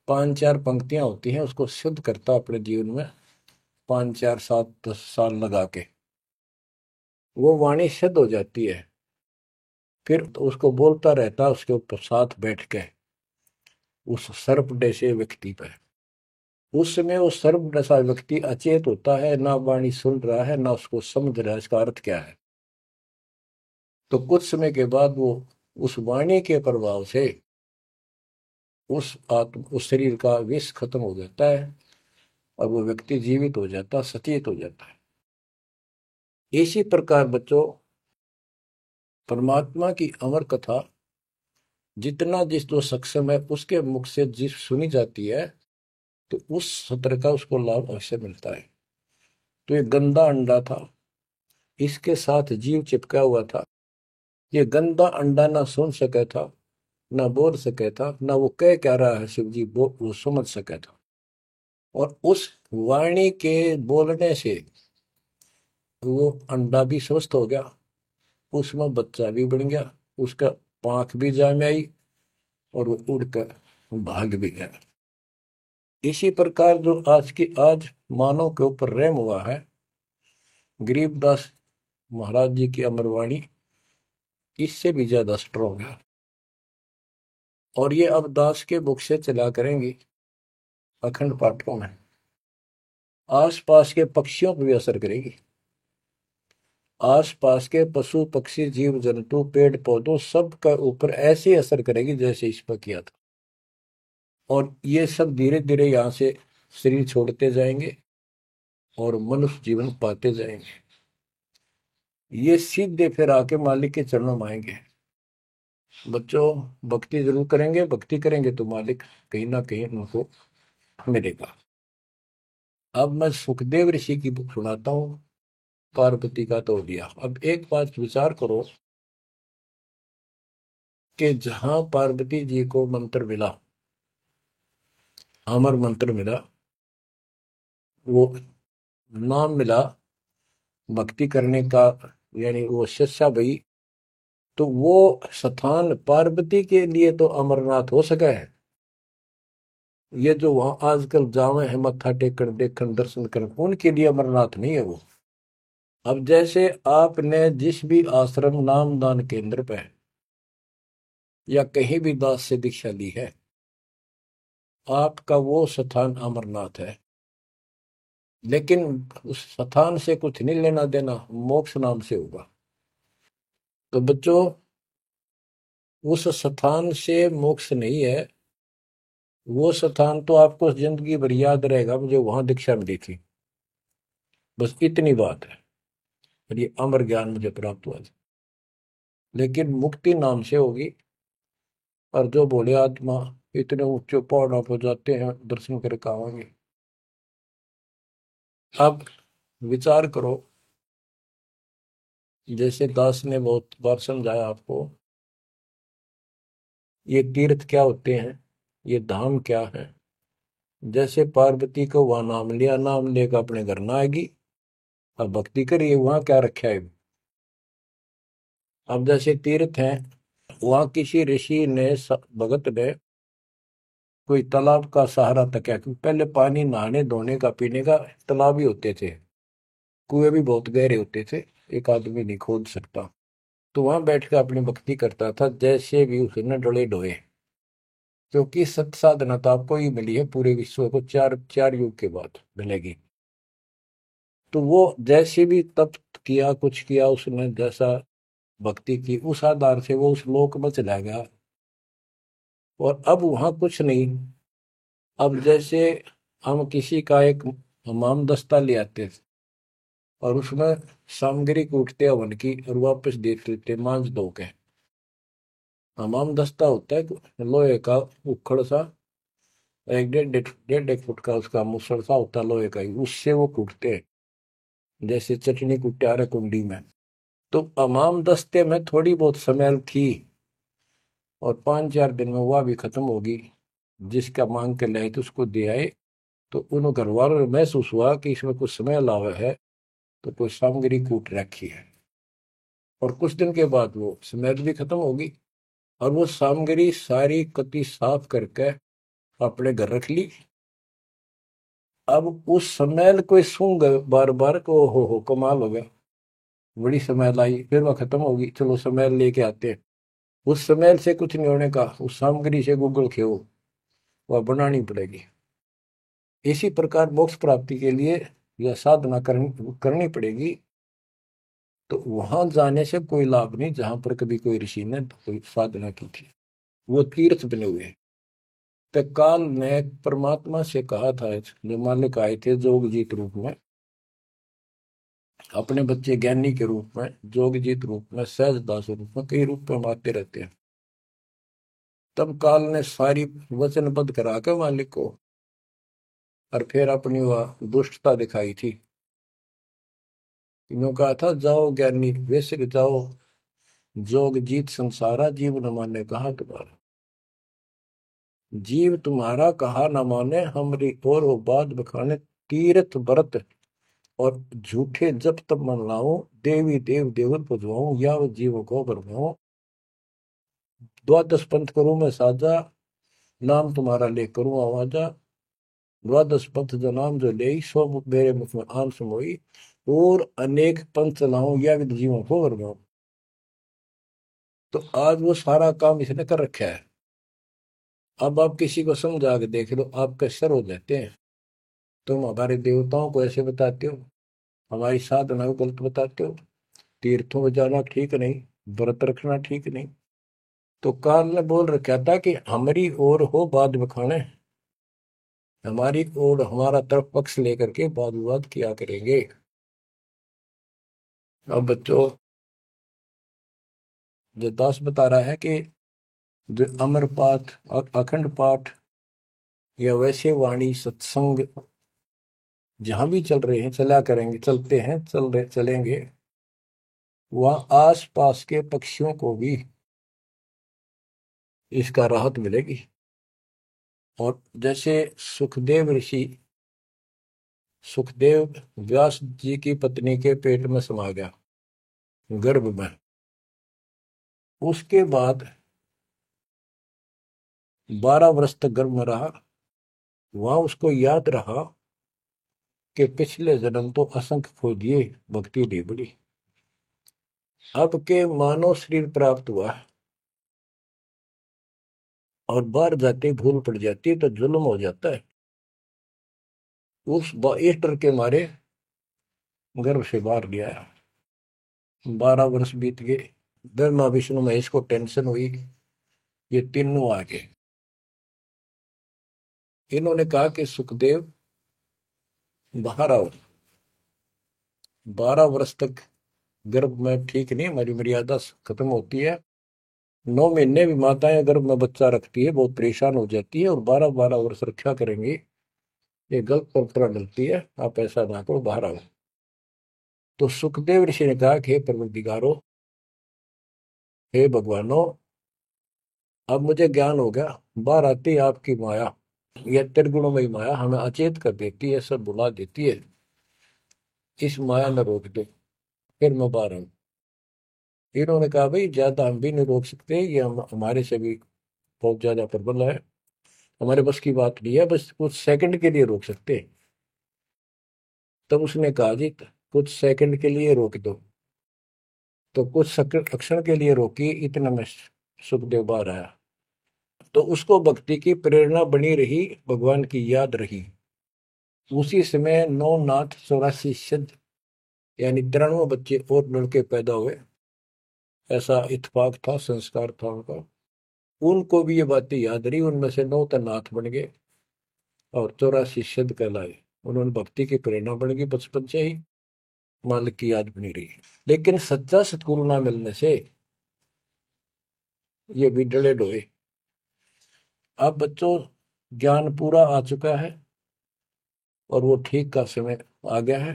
5-4 पंक्तियां होती हैं, उसको शुद्ध करता अपने जीवन में, 5 4 7 10 साल लगा के वो वाणी शुद्ध हो जाती है। फिर तो उसको बोलता रहता उसके ऊपर साथ बैठ के उस सर्प जैसे व्यक्ति पर। उस समय वो सर्प जैसा व्यक्ति अचेत होता है, ना वाणी सुन रहा है ना उसको समझ रहा है इसका अर्थ क्या है। तो कुछ समय के बाद वो उस वाणी के प्रभाव से उस शरीर का विष खत्म हो जाता है और वो व्यक्ति जीवित हो जाता, सचेत हो जाता है। इसी प्रकार बच्चों, परमात्मा की अमर कथा जितना जिस जो सक्षम है उसके मुख से जिस सुनी जाती है, तो उस सत्र का उसको लाभ अवश्य मिलता है। तो ये गंदा अंडा था, इसके साथ जीव चिपका हुआ था। ये गंदा अंडा ना सुन सका था, ना बोल सका था, ना वो कह क्या रहा है शिव जी वो समझ सका था। और उस वाणी के बोलने से वो अंडा भी स्वस्थ हो गया, उसमें बच्चा भी बन गया, उसका पांख भी जाम आई और वो उड़कर भाग भी गया। इसी प्रकार जो आज मानव के ऊपर रहम हुआ है, गरीबदास महाराज जी की अमरवाणी इससे भी ज्यादा स्ट्रोंग है। और ये अब दास के बुक से चला करेंगी अखंड पाठों में, आसपास के पक्षियों पर भी असर करेगी। आसपास के पशु पक्षी जीव जंतु पेड़ पौधों सब का ऊपर ऐसे असर करेगी जैसे इस पर किया था। और ये सब धीरे धीरे यहाँ से शरीर छोड़ते जाएंगे और मनुष्य जीवन पाते जाएंगे। ये सीधे फिर आके मालिक के चरणों में आएंगे। बच्चों, भक्ति जरूर करेंगे, भक्ति करेंगे तो मालिक कहीं ना कहीं उनको मिलेगा। अब मैं सुखदेव ऋषि की बुक सुनाता हूँ, पार्वती का तो दिया। अब एक बात विचार करो कि जहां पार्वती जी को मंत्र मिला, अमर मंत्र मिला, वो नाम मिला भक्ति करने का, यानी वो शिष्या भई, तो वो स्थान पार्वती के लिए तो अमरनाथ हो सका है। ये जो वहां आजकल जावे हैं मत्था टेकन देखन दर्शन करन, उनके लिए अमरनाथ नहीं है वो। अब जैसे आपने जिस भी आश्रम नाम दान केंद्र पे या कहीं भी दास से दीक्षा ली है, आपका वो स्थान अमरनाथ है। लेकिन उस स्थान से कुछ नहीं लेना देना, मोक्ष नाम से होगा। तो बच्चों, उस स्थान से मोक्ष नहीं है, वो स्थान तो आपको जिंदगी भर याद रहेगा मुझे वहां दीक्षा मिली थी, बस इतनी बात है। और ये अमर ज्ञान मुझे प्राप्त हुआ था। लेकिन मुक्ति नाम से होगी। और जो बोले आत्मा इतने ऊंचे पहाड़ों पर जाते हैं दर्शन करके आवांगे। अब विचार करो, जैसे दास ने बहुत बार समझाया आपको, ये तीर्थ क्या होते हैं, ये धाम क्या है। जैसे पार्वती को वहां नाम लिया, नाम लेकर अपने घर ना आएगी, अब भक्ति करिए वहां क्या रखा है। अब जैसे तीर्थ हैं, वहां किसी ऋषि ने भगत ने कोई तालाब का सहारा तक है, क्योंकि पहले पानी नहाने धोने का पीने का तालाब ही होते थे, कुएं भी बहुत गहरे होते थे, एक आदमी नहीं खोद सकता। तो वहां बैठकर अपनी भक्ति करता था, जैसे भी उसने डोले ढोए। क्योंकि सत साधना तो आपको ही मिली है, पूरे विश्व को चार चार युग के बाद मिलेगी। तो वो जैसे भी तप किया, कुछ किया उसने, जैसा भक्ति की, उस आधार से वो उस लोक में चला गया। और अब वहां कुछ नहीं। अब जैसे हम किसी का एक हमाम दस्ता ले आते थे और उसमें सामग्री कूटते हवन की और वापस दे देते मांझ धो के, हमाम दस्ता होता है लोहे का उखड़ सा, एक डेढ़ एक फुट का उसका मुसड़ सा होता है लोहे का ही, उससे वो कूटते हैं जैसे चटनी कुटे आ रहे कुंडी में। तो हमाम दस्ते में थोड़ी बहुत स्मेल थी, और 5-4 दिन में वह भी खत्म होगी। जिसका मांग के लाए तो उसको दे आए, तो उन घर वालों ने महसूस हुआ कि इसमें कुछ स्मेल आवा है, तो कोई सामग्री कूट रखी है। और कुछ दिन के बाद वो स्मेल भी खत्म होगी, और वो सामग्री सारी कति साफ करके अपने घर रख ली। अब उस स्मेल को सूंघ बार बार को, हो कमाल हो गया, बड़ी स्मेल आई, फिर वह खत्म होगी, चलो स्मेल लेके आते हैं। उस स्मेल से कुछ नहीं होने का, उस सामग्री से गूगल खेओ, वह बनानी पड़ेगी। इसी प्रकार मोक्ष प्राप्ति के लिए यह साधना करनी पड़ेगी। तो वहां जाने से कोई लाभ नहीं जहां पर कभी कोई ऋषि ने कोई साधना की थी, वो तीर्थ बने हुए हैं। तो काल ने परमात्मा से कहा था, जो मालिक आए थे जोगजीत रूप में, अपने बच्चे ज्ञानी के रूप में, जोगजीत रूप में, सहजदास रूप में, कई रूप में आते रहते हैं। तब काल ने सारी वचनबद्ध करा के मालिक को, और फिर अपनी वह दुष्टता दिखाई थी। इन्हों कहा था, जाओ ज्ञानी वैसे जाओ, जोग जीत संसारा, जीव न माने कहा तुम्हारा। जीव तुम्हारा कहा न माने, हमरी और हो बात बखाने, तीर्थ व्रत और झूठे जब तब मन लाऊं, देवी देव देवर पुजवाऊं, या वो जीव को बरमाऊं। द्वादश पंथ करूं मैं साजा, नाम तुम्हारा ले करूं आवाजा। द्वादश पंथ जो नाम जो ले, सो मेरे मुख में आन समोई, और अनेक पंथ चलाऊं, या विद जीवों को बरमाऊं। तो आज वो सारा काम इसने कर रखा है। अब आप किसी को समझा के देख लो, आपके सर हो जाते हैं। तुम हमारे देवताओं को ऐसे बताते हो, हमारी साधना को गलत बताते हो, तीर्थों में जाना ठीक नहीं, व्रत रखना ठीक नहीं। तो काल ने बोल रखा था कि हमारी ओर हो बात बखाने, हमारी ओर हमारा तरफ पक्ष लेकर के वाद विवाद किया करेंगे। अब बच्चों, जो दास बता रहा है कि जो अमर पाठ और अखंड पाठ या वैसे वाणी सत्संग जहां भी चल रहे हैं, चला करेंगे, चलते हैं, चल रहे चलेंगे, वहां आस पास के पक्षियों को भी इसका राहत मिलेगी। और जैसे सुखदेव ऋषि, सुखदेव व्यास जी की पत्नी के पेट में समा गया, गर्भ में, उसके बाद 12 वर्ष तक गर्भ में रहा। वहां उसको याद रहा कि पिछले जन्म तो असंख्य खो दिए, भक्ति नहीं बड़ी। अब के मानव शरीर प्राप्त हुआ, और बाहर जाते भूल पड़ जाती है तो जुल्म हो जाता है। इस डर के मारे गर्भ से बाहर गया। 12 वर्ष बीत गए, ब्रह्मा विष्णु महेश को टेंशन हुई, ये तीनों आ गए। इन्होंने कहा कि सुखदेव बाहर आओ, 12 वर्ष तक गर्भ में ठीक नहीं, हमारी मर्यादा खत्म होती है। 9 महीने भी माताएं गर्भ में बच्चा रखती है, बहुत परेशान हो जाती है, और 12-12 वर्ष रक्षा करेंगी, ये गलत परंपरा डलती है, आप ऐसा ना करो, बाहर आओ। तो सुखदेव ऋषि ने कहा कि हे परवरदिगारो, हे भगवानो, अब मुझे ज्ञान हो गया, बाहर आती है आपकी माया, यह त्रिगुणमयी माया हमें अचेत कर देती है, सब बुला देती है, इस माया ने रोक दो, फिर मैं बाहर आऊं। इन्होंने कहा, भाई ज्यादा हम भी नहीं रोक सकते, ये हमारे से भी बहुत ज्यादा प्रबल है, हमारे बस की बात नहीं है, बस कुछ सेकंड के लिए रोक सकते हैं। तब उसने कहा, जी कुछ सेकंड के लिए रोक दो। तो कुछ क्षण के लिए रोकी, इतना में सुखदेव बाहर आया। तो उसको भक्ति की प्रेरणा बनी रही, भगवान की याद रही। उसी समय 9 नाथ 84 सिद्ध, यानी 93 बच्चे और लड़के पैदा हुए, ऐसा इत्तेफाक था, संस्कार था उनका। उनको भी ये बातें याद रही, उनमें से 9 तो नाथ बन गए, और 84 सिद्ध कहलाए। उन्होंने भक्ति की प्रेरणा बन गई बचपन से ही, मालिक की याद बनी रही। लेकिन सच्चा सतगुरु ना मिलने से ये भी डले डोए। अब बच्चों ज्ञान पूरा आ चुका है और वो ठीक का समय आ गया है।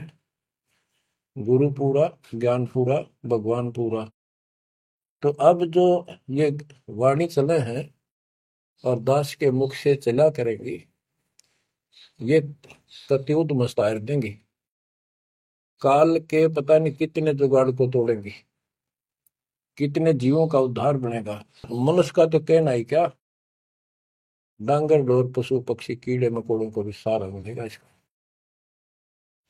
गुरु पूरा, ज्ञान पूरा, भगवान पूरा। तो अब जो ये वाणी चले हैं और दास के मुख से चला करेंगी, ये सत्युत मस्तार देंगी। काल के पता नहीं कितने जुगाड़ को तोड़ेंगी, कितने जीवों का उद्धार बनेगा। मनुष्य का तो कहना ही क्या, डांगर डोर पशु पक्षी कीड़े मकोड़ों को भी सहारा मिलेगा इसका।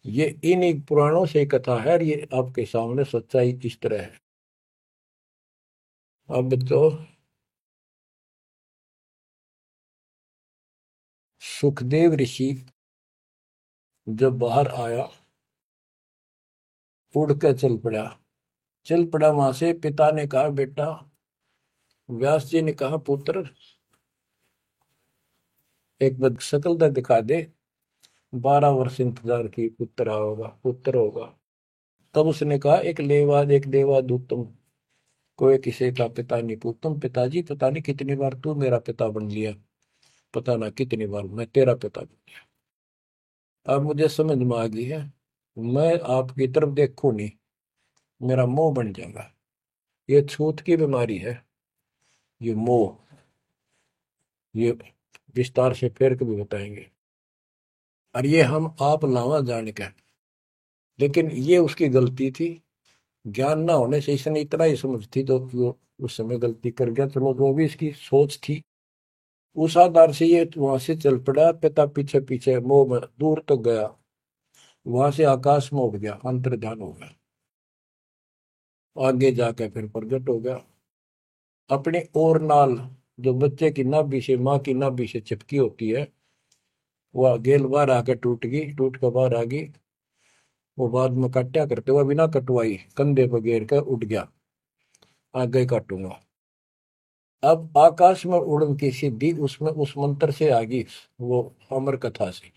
ये इन पुराणों से कथा है और ये आपके सामने सच्चाई इस तरह है। अब तो सुखदेव ऋषि जब बाहर आया, उड़ कर चल पड़ा वहां से। पिता ने कहा बेटा, व्यास जी ने कहा पुत्र, एक बार शकल दिखा दे। 12 वर्ष इंतजार की, पुत्र होगा। तब उसने कहा एक देवा दूतम, कोई किसी का पिता नहीं पूछतम। पिताजी पता नहीं कितनी बार तू मेरा पिता बन लिया, पता ना कितनी बार मैं तेरा पिता बन लिया। अब मुझे समझ में आ गई है, मैं आपकी तरफ देखूं नहीं, मेरा मोह बन जाएगा। ये छूत की बीमारी है, ये मोह। ये विस्तार से फिर कभी बताएंगे। और ये हम आप लावा जाने का, लेकिन ये उसकी गलती थी। ज्ञान ना होने से इसने इतना ही समझ थी तो वो उस समय गलती कर गया। चलो जो भी इसकी सोच थी, उस आधार से ये वहां से चल पड़ा। पिता पीछे पीछे मोह में दूर तक गया, वहां से आकाश में उड़ गया, अंतर्ध्यान हो गया। आगे जाके फिर प्रकट हो गया। अपनी और नाल जो बच्चे की नाभि से, माँ की नाभि से चिपकी होती है, वह गेल बाहर आके टूट गई, टूट कर बाहर आ गई। वो बाद में काटा करते हुए बिना कटवाई कंधे पर घेर कर उठ गया, आगे काटूंगा। अब आकाश में उड़न की सिद्धि उसमें उस मंत्र से आ गई, वो अमर कथा से।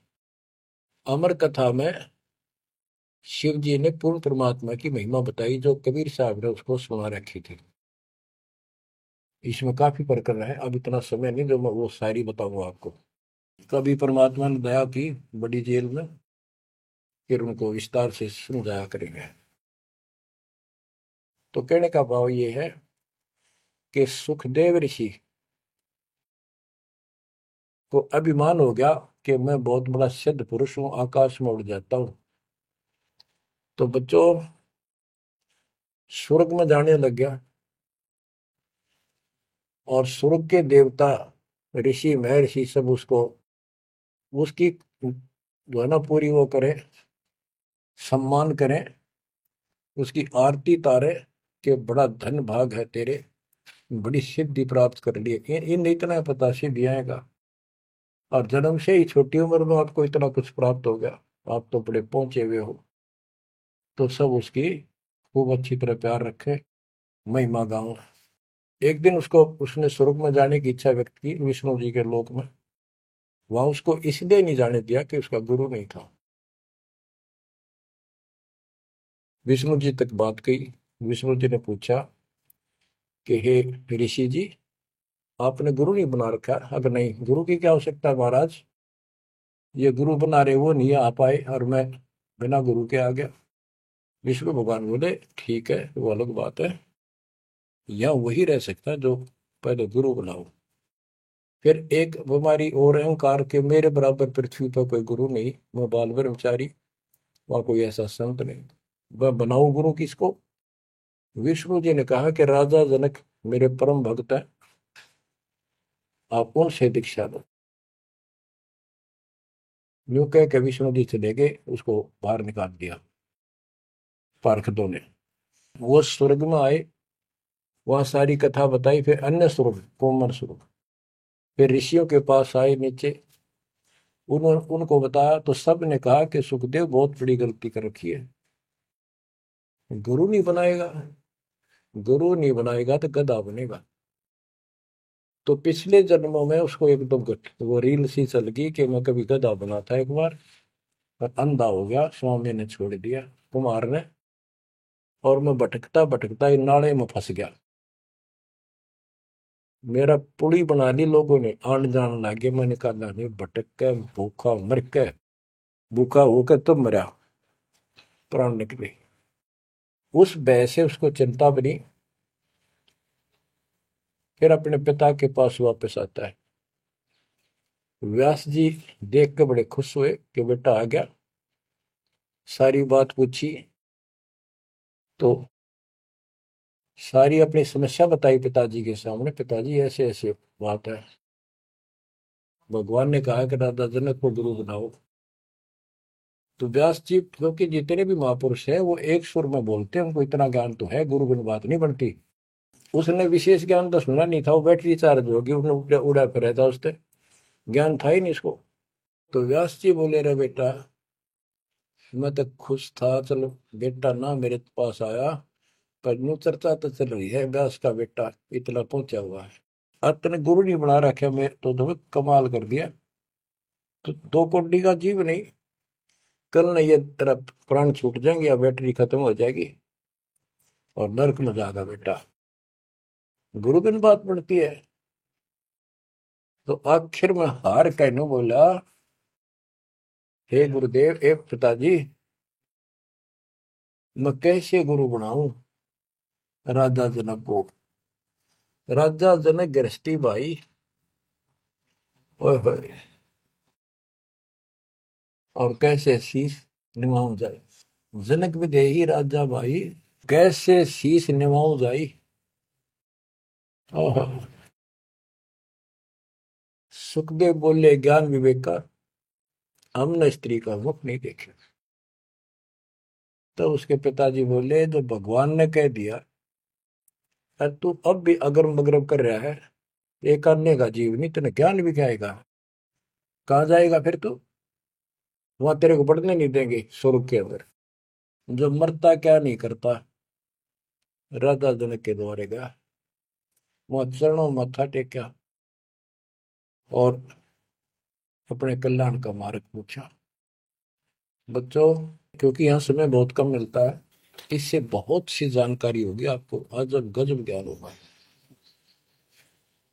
अमर कथा में शिव जी ने पूर्ण परमात्मा की महिमा बताई, जो कबीर साहब ने उसको सुना रखी थी। इसमें काफी प्रकरण है, अब इतना समय नहीं जो मैं वो शायरी बताऊंगा आपको। कभी परमात्मा ने दया की बड़ी जेल में, फिर उनको विस्तार से समझाया करेंगे। तो कहने का भाव ये है कि सुखदेव ऋषि को अभिमान हो गया कि मैं बहुत बड़ा सिद्ध पुरुष हूं, आकाश में उड़ जाता हूं। तो बच्चों स्वर्ग में जाने लग गया, और स्वर्ग के देवता ऋषि महर्षि सब उसको, उसकी जो है ना पूरी वो करें, सम्मान करें, उसकी आरती तारे कि बड़ा धन भाग है तेरे, बड़ी सिद्धि प्राप्त कर ली। इन इतना पता सिद्धि आएगा, और जन्म से ही छोटी उम्र में आपको इतना कुछ प्राप्त हो गया, आप तो बड़े पहुंचे हुए हो। तो सब उसकी खूब अच्छी तरह प्यार रखे, महिमा गाओ। एक दिन उसको, उसने स्वर्ग में जाने की इच्छा व्यक्त की विष्णु जी के लोक में। वहां उसको इसलिए नहीं जाने दिया कि उसका गुरु नहीं था। विष्णु जी तक बात कही। विष्णु जी ने पूछा कि हे ऋषि जी, आपने गुरु नहीं बना रखा? अगर नहीं, गुरु की क्या आवश्यकता है महाराज, ये गुरु बना रहे वो नहीं आ पाए और मैं बिना गुरु के आ गया। विष्णु भगवान बोले ठीक है, वो अलग बात है, यहाँ वही रह सकता है जो पहले गुरु बनाओ। फिर एक बीमारी और अहंकार के, मेरे बराबर पृथ्वी पर कोई गुरु नहीं, मैं बाल ब्रह्मचारी, वहां कोई ऐसा संत नहीं, मैं बनाऊं गुरु किसको? विष्णु जी ने कहा कि राजा जनक मेरे परम भक्त है, आप उनसे दीक्षा लो। यूं कह के विष्णु जी चले गए, उसको बाहर निकाल दिया पार्षदों ने। वो स्वर्ग में आए, वहां सारी कथा बताई। फिर अन्य स्वर्ग, कोमर स्वर्ग, फिर ऋषियों के पास आए नीचे, उनको बताया तो सब ने कहा कि सुखदेव बहुत बड़ी गलती कर रखी है, गुरु नहीं बनाएगा, गुरु नहीं बनाएगा तो गधा बनेगा। तो पिछले जन्मों में उसको एकदम वो रील सी चल गई कि मैं कभी गधा बना था एक बार, और अंधा हो गया, स्वामी ने छोड़ दिया, कुमार ने, और मैं भटकता भटकता इन नाले में फंस गया। मेरा पुली बना ली लोगों ने, आन जान लागे, मैंने कहा नहीं, भटक के भूखा मर के, भूखा होकर तो मरा, प्राण निकले। उस भय से उसको चिंता बनी, फिर अपने पिता के पास वापस आता है। व्यास जी देख के बड़े खुश हुए कि बेटा आ गया। सारी बात पूछी तो सारी अपनी समस्या बताई पिताजी के सामने। पिताजी ऐसे ऐसे बात है, भगवान ने कहा कि राजा जनक को गुरु बनाओ। तो व्यास जी, क्योंकि जितने भी महापुरुष हैं वो एक सुर में बोलते हैं, उनको इतना ज्ञान तो है, गुरु बिन बात नहीं बनती। उसने विशेष ज्ञान तो सुना नहीं था, वो बैटरी चार्ज होगी, उसने उड़ा फिर था, उससे ज्ञान था ही नहीं इसको। तो व्यास जी बोले, रे बेटा, मैं तो खुश था, चलो बेटा ना मेरे पास आया, पर यूं चर्चा तो चल रही है व्यास का बेटा इतना पहुंचा हुआ है, अब तने गुरु नहीं बना रखे, मैं तो तुम्हें कमाल कर दिया। तो दो कोड़ी का जीव नहीं, कल नहीं ये तेरा प्राण छूट जाएंगे या बैटरी खत्म हो जाएगी और नरक में जाएगा बेटा, गुरु बिन बात पड़ती है। तो आखिर में हार कहने बोला, हे गुरुदेव, हे पिताजी, मैं कैसे गुरु बनाऊं राजा जनक को। राजा जनक गृहस्थी भाई, ओए होए, और कैसे शीश निभाऊं जाए। जनक विदेही राजा भाई, कैसे शीश निभाऊं जाई। ओहो। सुखदेव बोले, ज्ञान विवेक का हमने स्त्री का मुख नहीं देखे। तो उसके पिताजी बोले, जो भगवान ने कह दिया, और तू अब भी अगर मगरब कर रहा है, एक अन्य का जीव नहीं, तेने ज्ञान भी खाएगा, कहाँ जाएगा फिर तू, वहां तेरे को पढ़ने नहीं देंगे स्वर्ग के अंदर। जो मरता क्या नहीं करता, राजा जनक के द्वारे गया, वहां चरणों मत्था टेका और अपने कल्याण का मार्ग पूछा। बच्चों, क्योंकि यहाँ समय बहुत कम मिलता है, इससे बहुत सी जानकारी होगी आपको, अजब गजब ज्ञान होगा।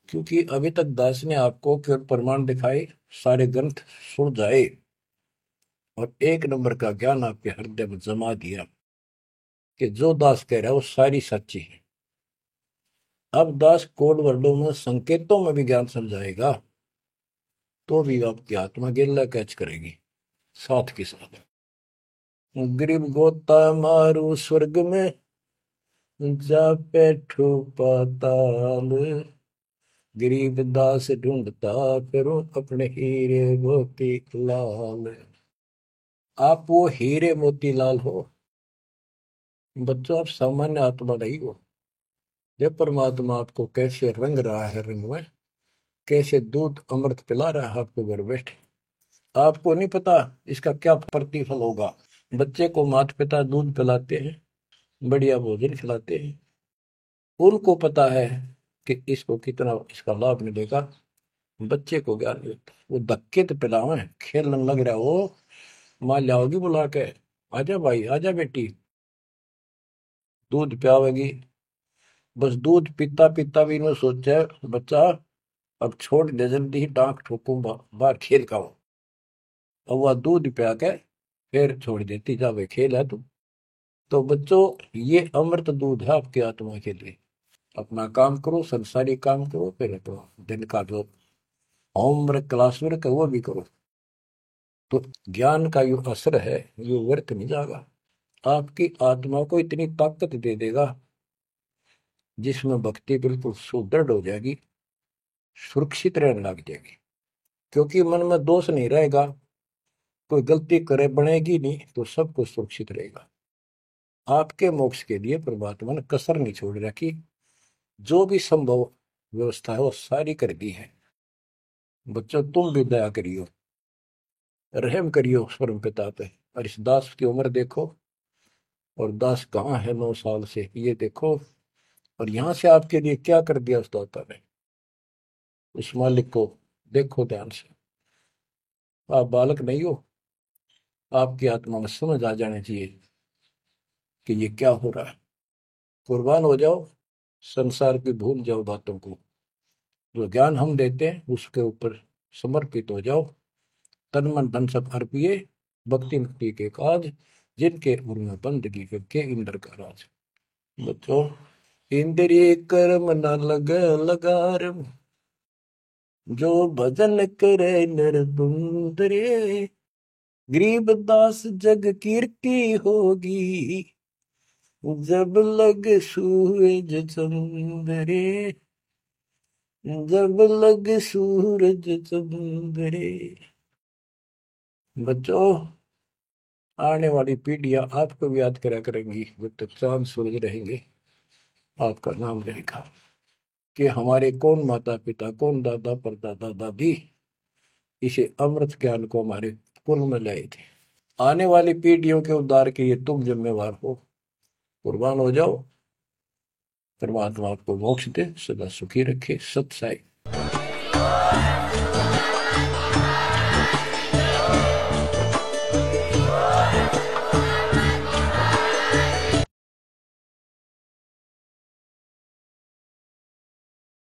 क्योंकि अभी तक दास ने आपको केवल प्रमाण दिखाए, सारे ग्रंथ सुन जाए और एक नंबर का ज्ञान आपके हृदय में जमा दिया कि जो दास कह रहा है वो सारी सच्ची है। अब दास कोड वर्डों में, संकेतों में भी ज्ञान समझाएगा, तो भी आपकी आत्मा गिल्ला कैच करेगी साथ के साथ। गरीब गोता मारू स्वर्ग में, जा बैठो पाताल, गरीब दास ढूंढता फिरो अपने हीरे मोती लाल। आप वो हीरे मोती लाल हो बच्चों, आप सामान्य आत्मा नहीं हो। जब परमात्मा आपको कैसे रंग रहा है, रंग में कैसे दूध अमृत पिला रहा है आपको घर बैठे, आपको नहीं पता इसका क्या प्रतिफल होगा। बच्चे को माता पिता दूध पिलाते हैं, बढ़िया भोजन खिलाते हैं, उनको पता है कि इसको कितना इसका लाभ मिलेगा। बच्चे को ज्ञान नहीं होता, वो धक्के तो पिलावे, खेलने लग रहा हो, माँ लाओगी बुला के, आजा भाई आजा बेटी, दूध पियावेगी। बस दूध पीता पीता भी इन्होंने सोचा है, बच्चा अब छोड़ दे, जल्दी ही डांक ठोकूं, बाहर खेल का हूं। अब वह दूध पिया के फिर छोड़ देती, जा वे खेल है तू। तो बच्चों, ये अमृत दूध है आपकी आत्मा के लिए। अपना काम करो, संसारी काम करो, फिर तो दिन का जो होमवर्क क्लास वर्क है वो भी करो। तो ज्ञान का जो असर है ये व्यर्थ नहीं जाएगा, आपकी आत्मा को इतनी ताकत दे देगा जिसमें भक्ति बिल्कुल सुदृढ़ हो जाएगी, सुरक्षित रहने लग जाएगी। क्योंकि मन में दोष नहीं रहेगा, कोई गलती करे बनेगी नहीं, तो सब कुछ सुरक्षित रहेगा। आपके मोक्ष के लिए परमात्मा ने कसर नहीं छोड़ रखी, जो भी संभव व्यवस्था है वो सारी कर दी है। बच्चों, तुम भी दया करियो, रहम करियो उस परम पिता पे। और इस दास की उम्र देखो, और दास कहाँ है 9 साल से ये देखो, और यहाँ से आपके लिए क्या कर दिया उस दाता ने, उस मालिक को देखो ध्यान से। आप बालक नहीं हो, आपकी आत्मा में समझ आ जानी चाहिए कि ये क्या हो रहा है। कुर्बान हो जाओ, संसार की भूल जाओ बातों को, जो ज्ञान हम देते हैं उसके ऊपर समर्पित हो जाओ, तन मन धन सब अर्पिए, भक्ति मुक्ति के काज, जिनके उर्म बंदगी के इंद्र का राज। बच्चों, इंद्रिय कर्म न लग लगार, जो भजन करे नर सुंदरे, गरीब दास जग कीर्ति होगी, जब लग सूरज चंद्रे, जब लग सूरज चंद्रे। बच्चों, आने वाली पीढ़ियां आपको भी याद करा करेंगी, जब तक चांद सूरज रहेंगे आपका नाम रहेगा कि हमारे कौन माता पिता, कौन दादा परदादा दादी इसे अमृत ज्ञान को हमारे कुल में लाए थे। आने वाली पीढ़ियों के उद्धार के लिए तुम जिम्मेवार हो, कुर्बान हो जाओ। परमात्मा आपको मोक्ष दे, सदा सुखी रखे। सत साई।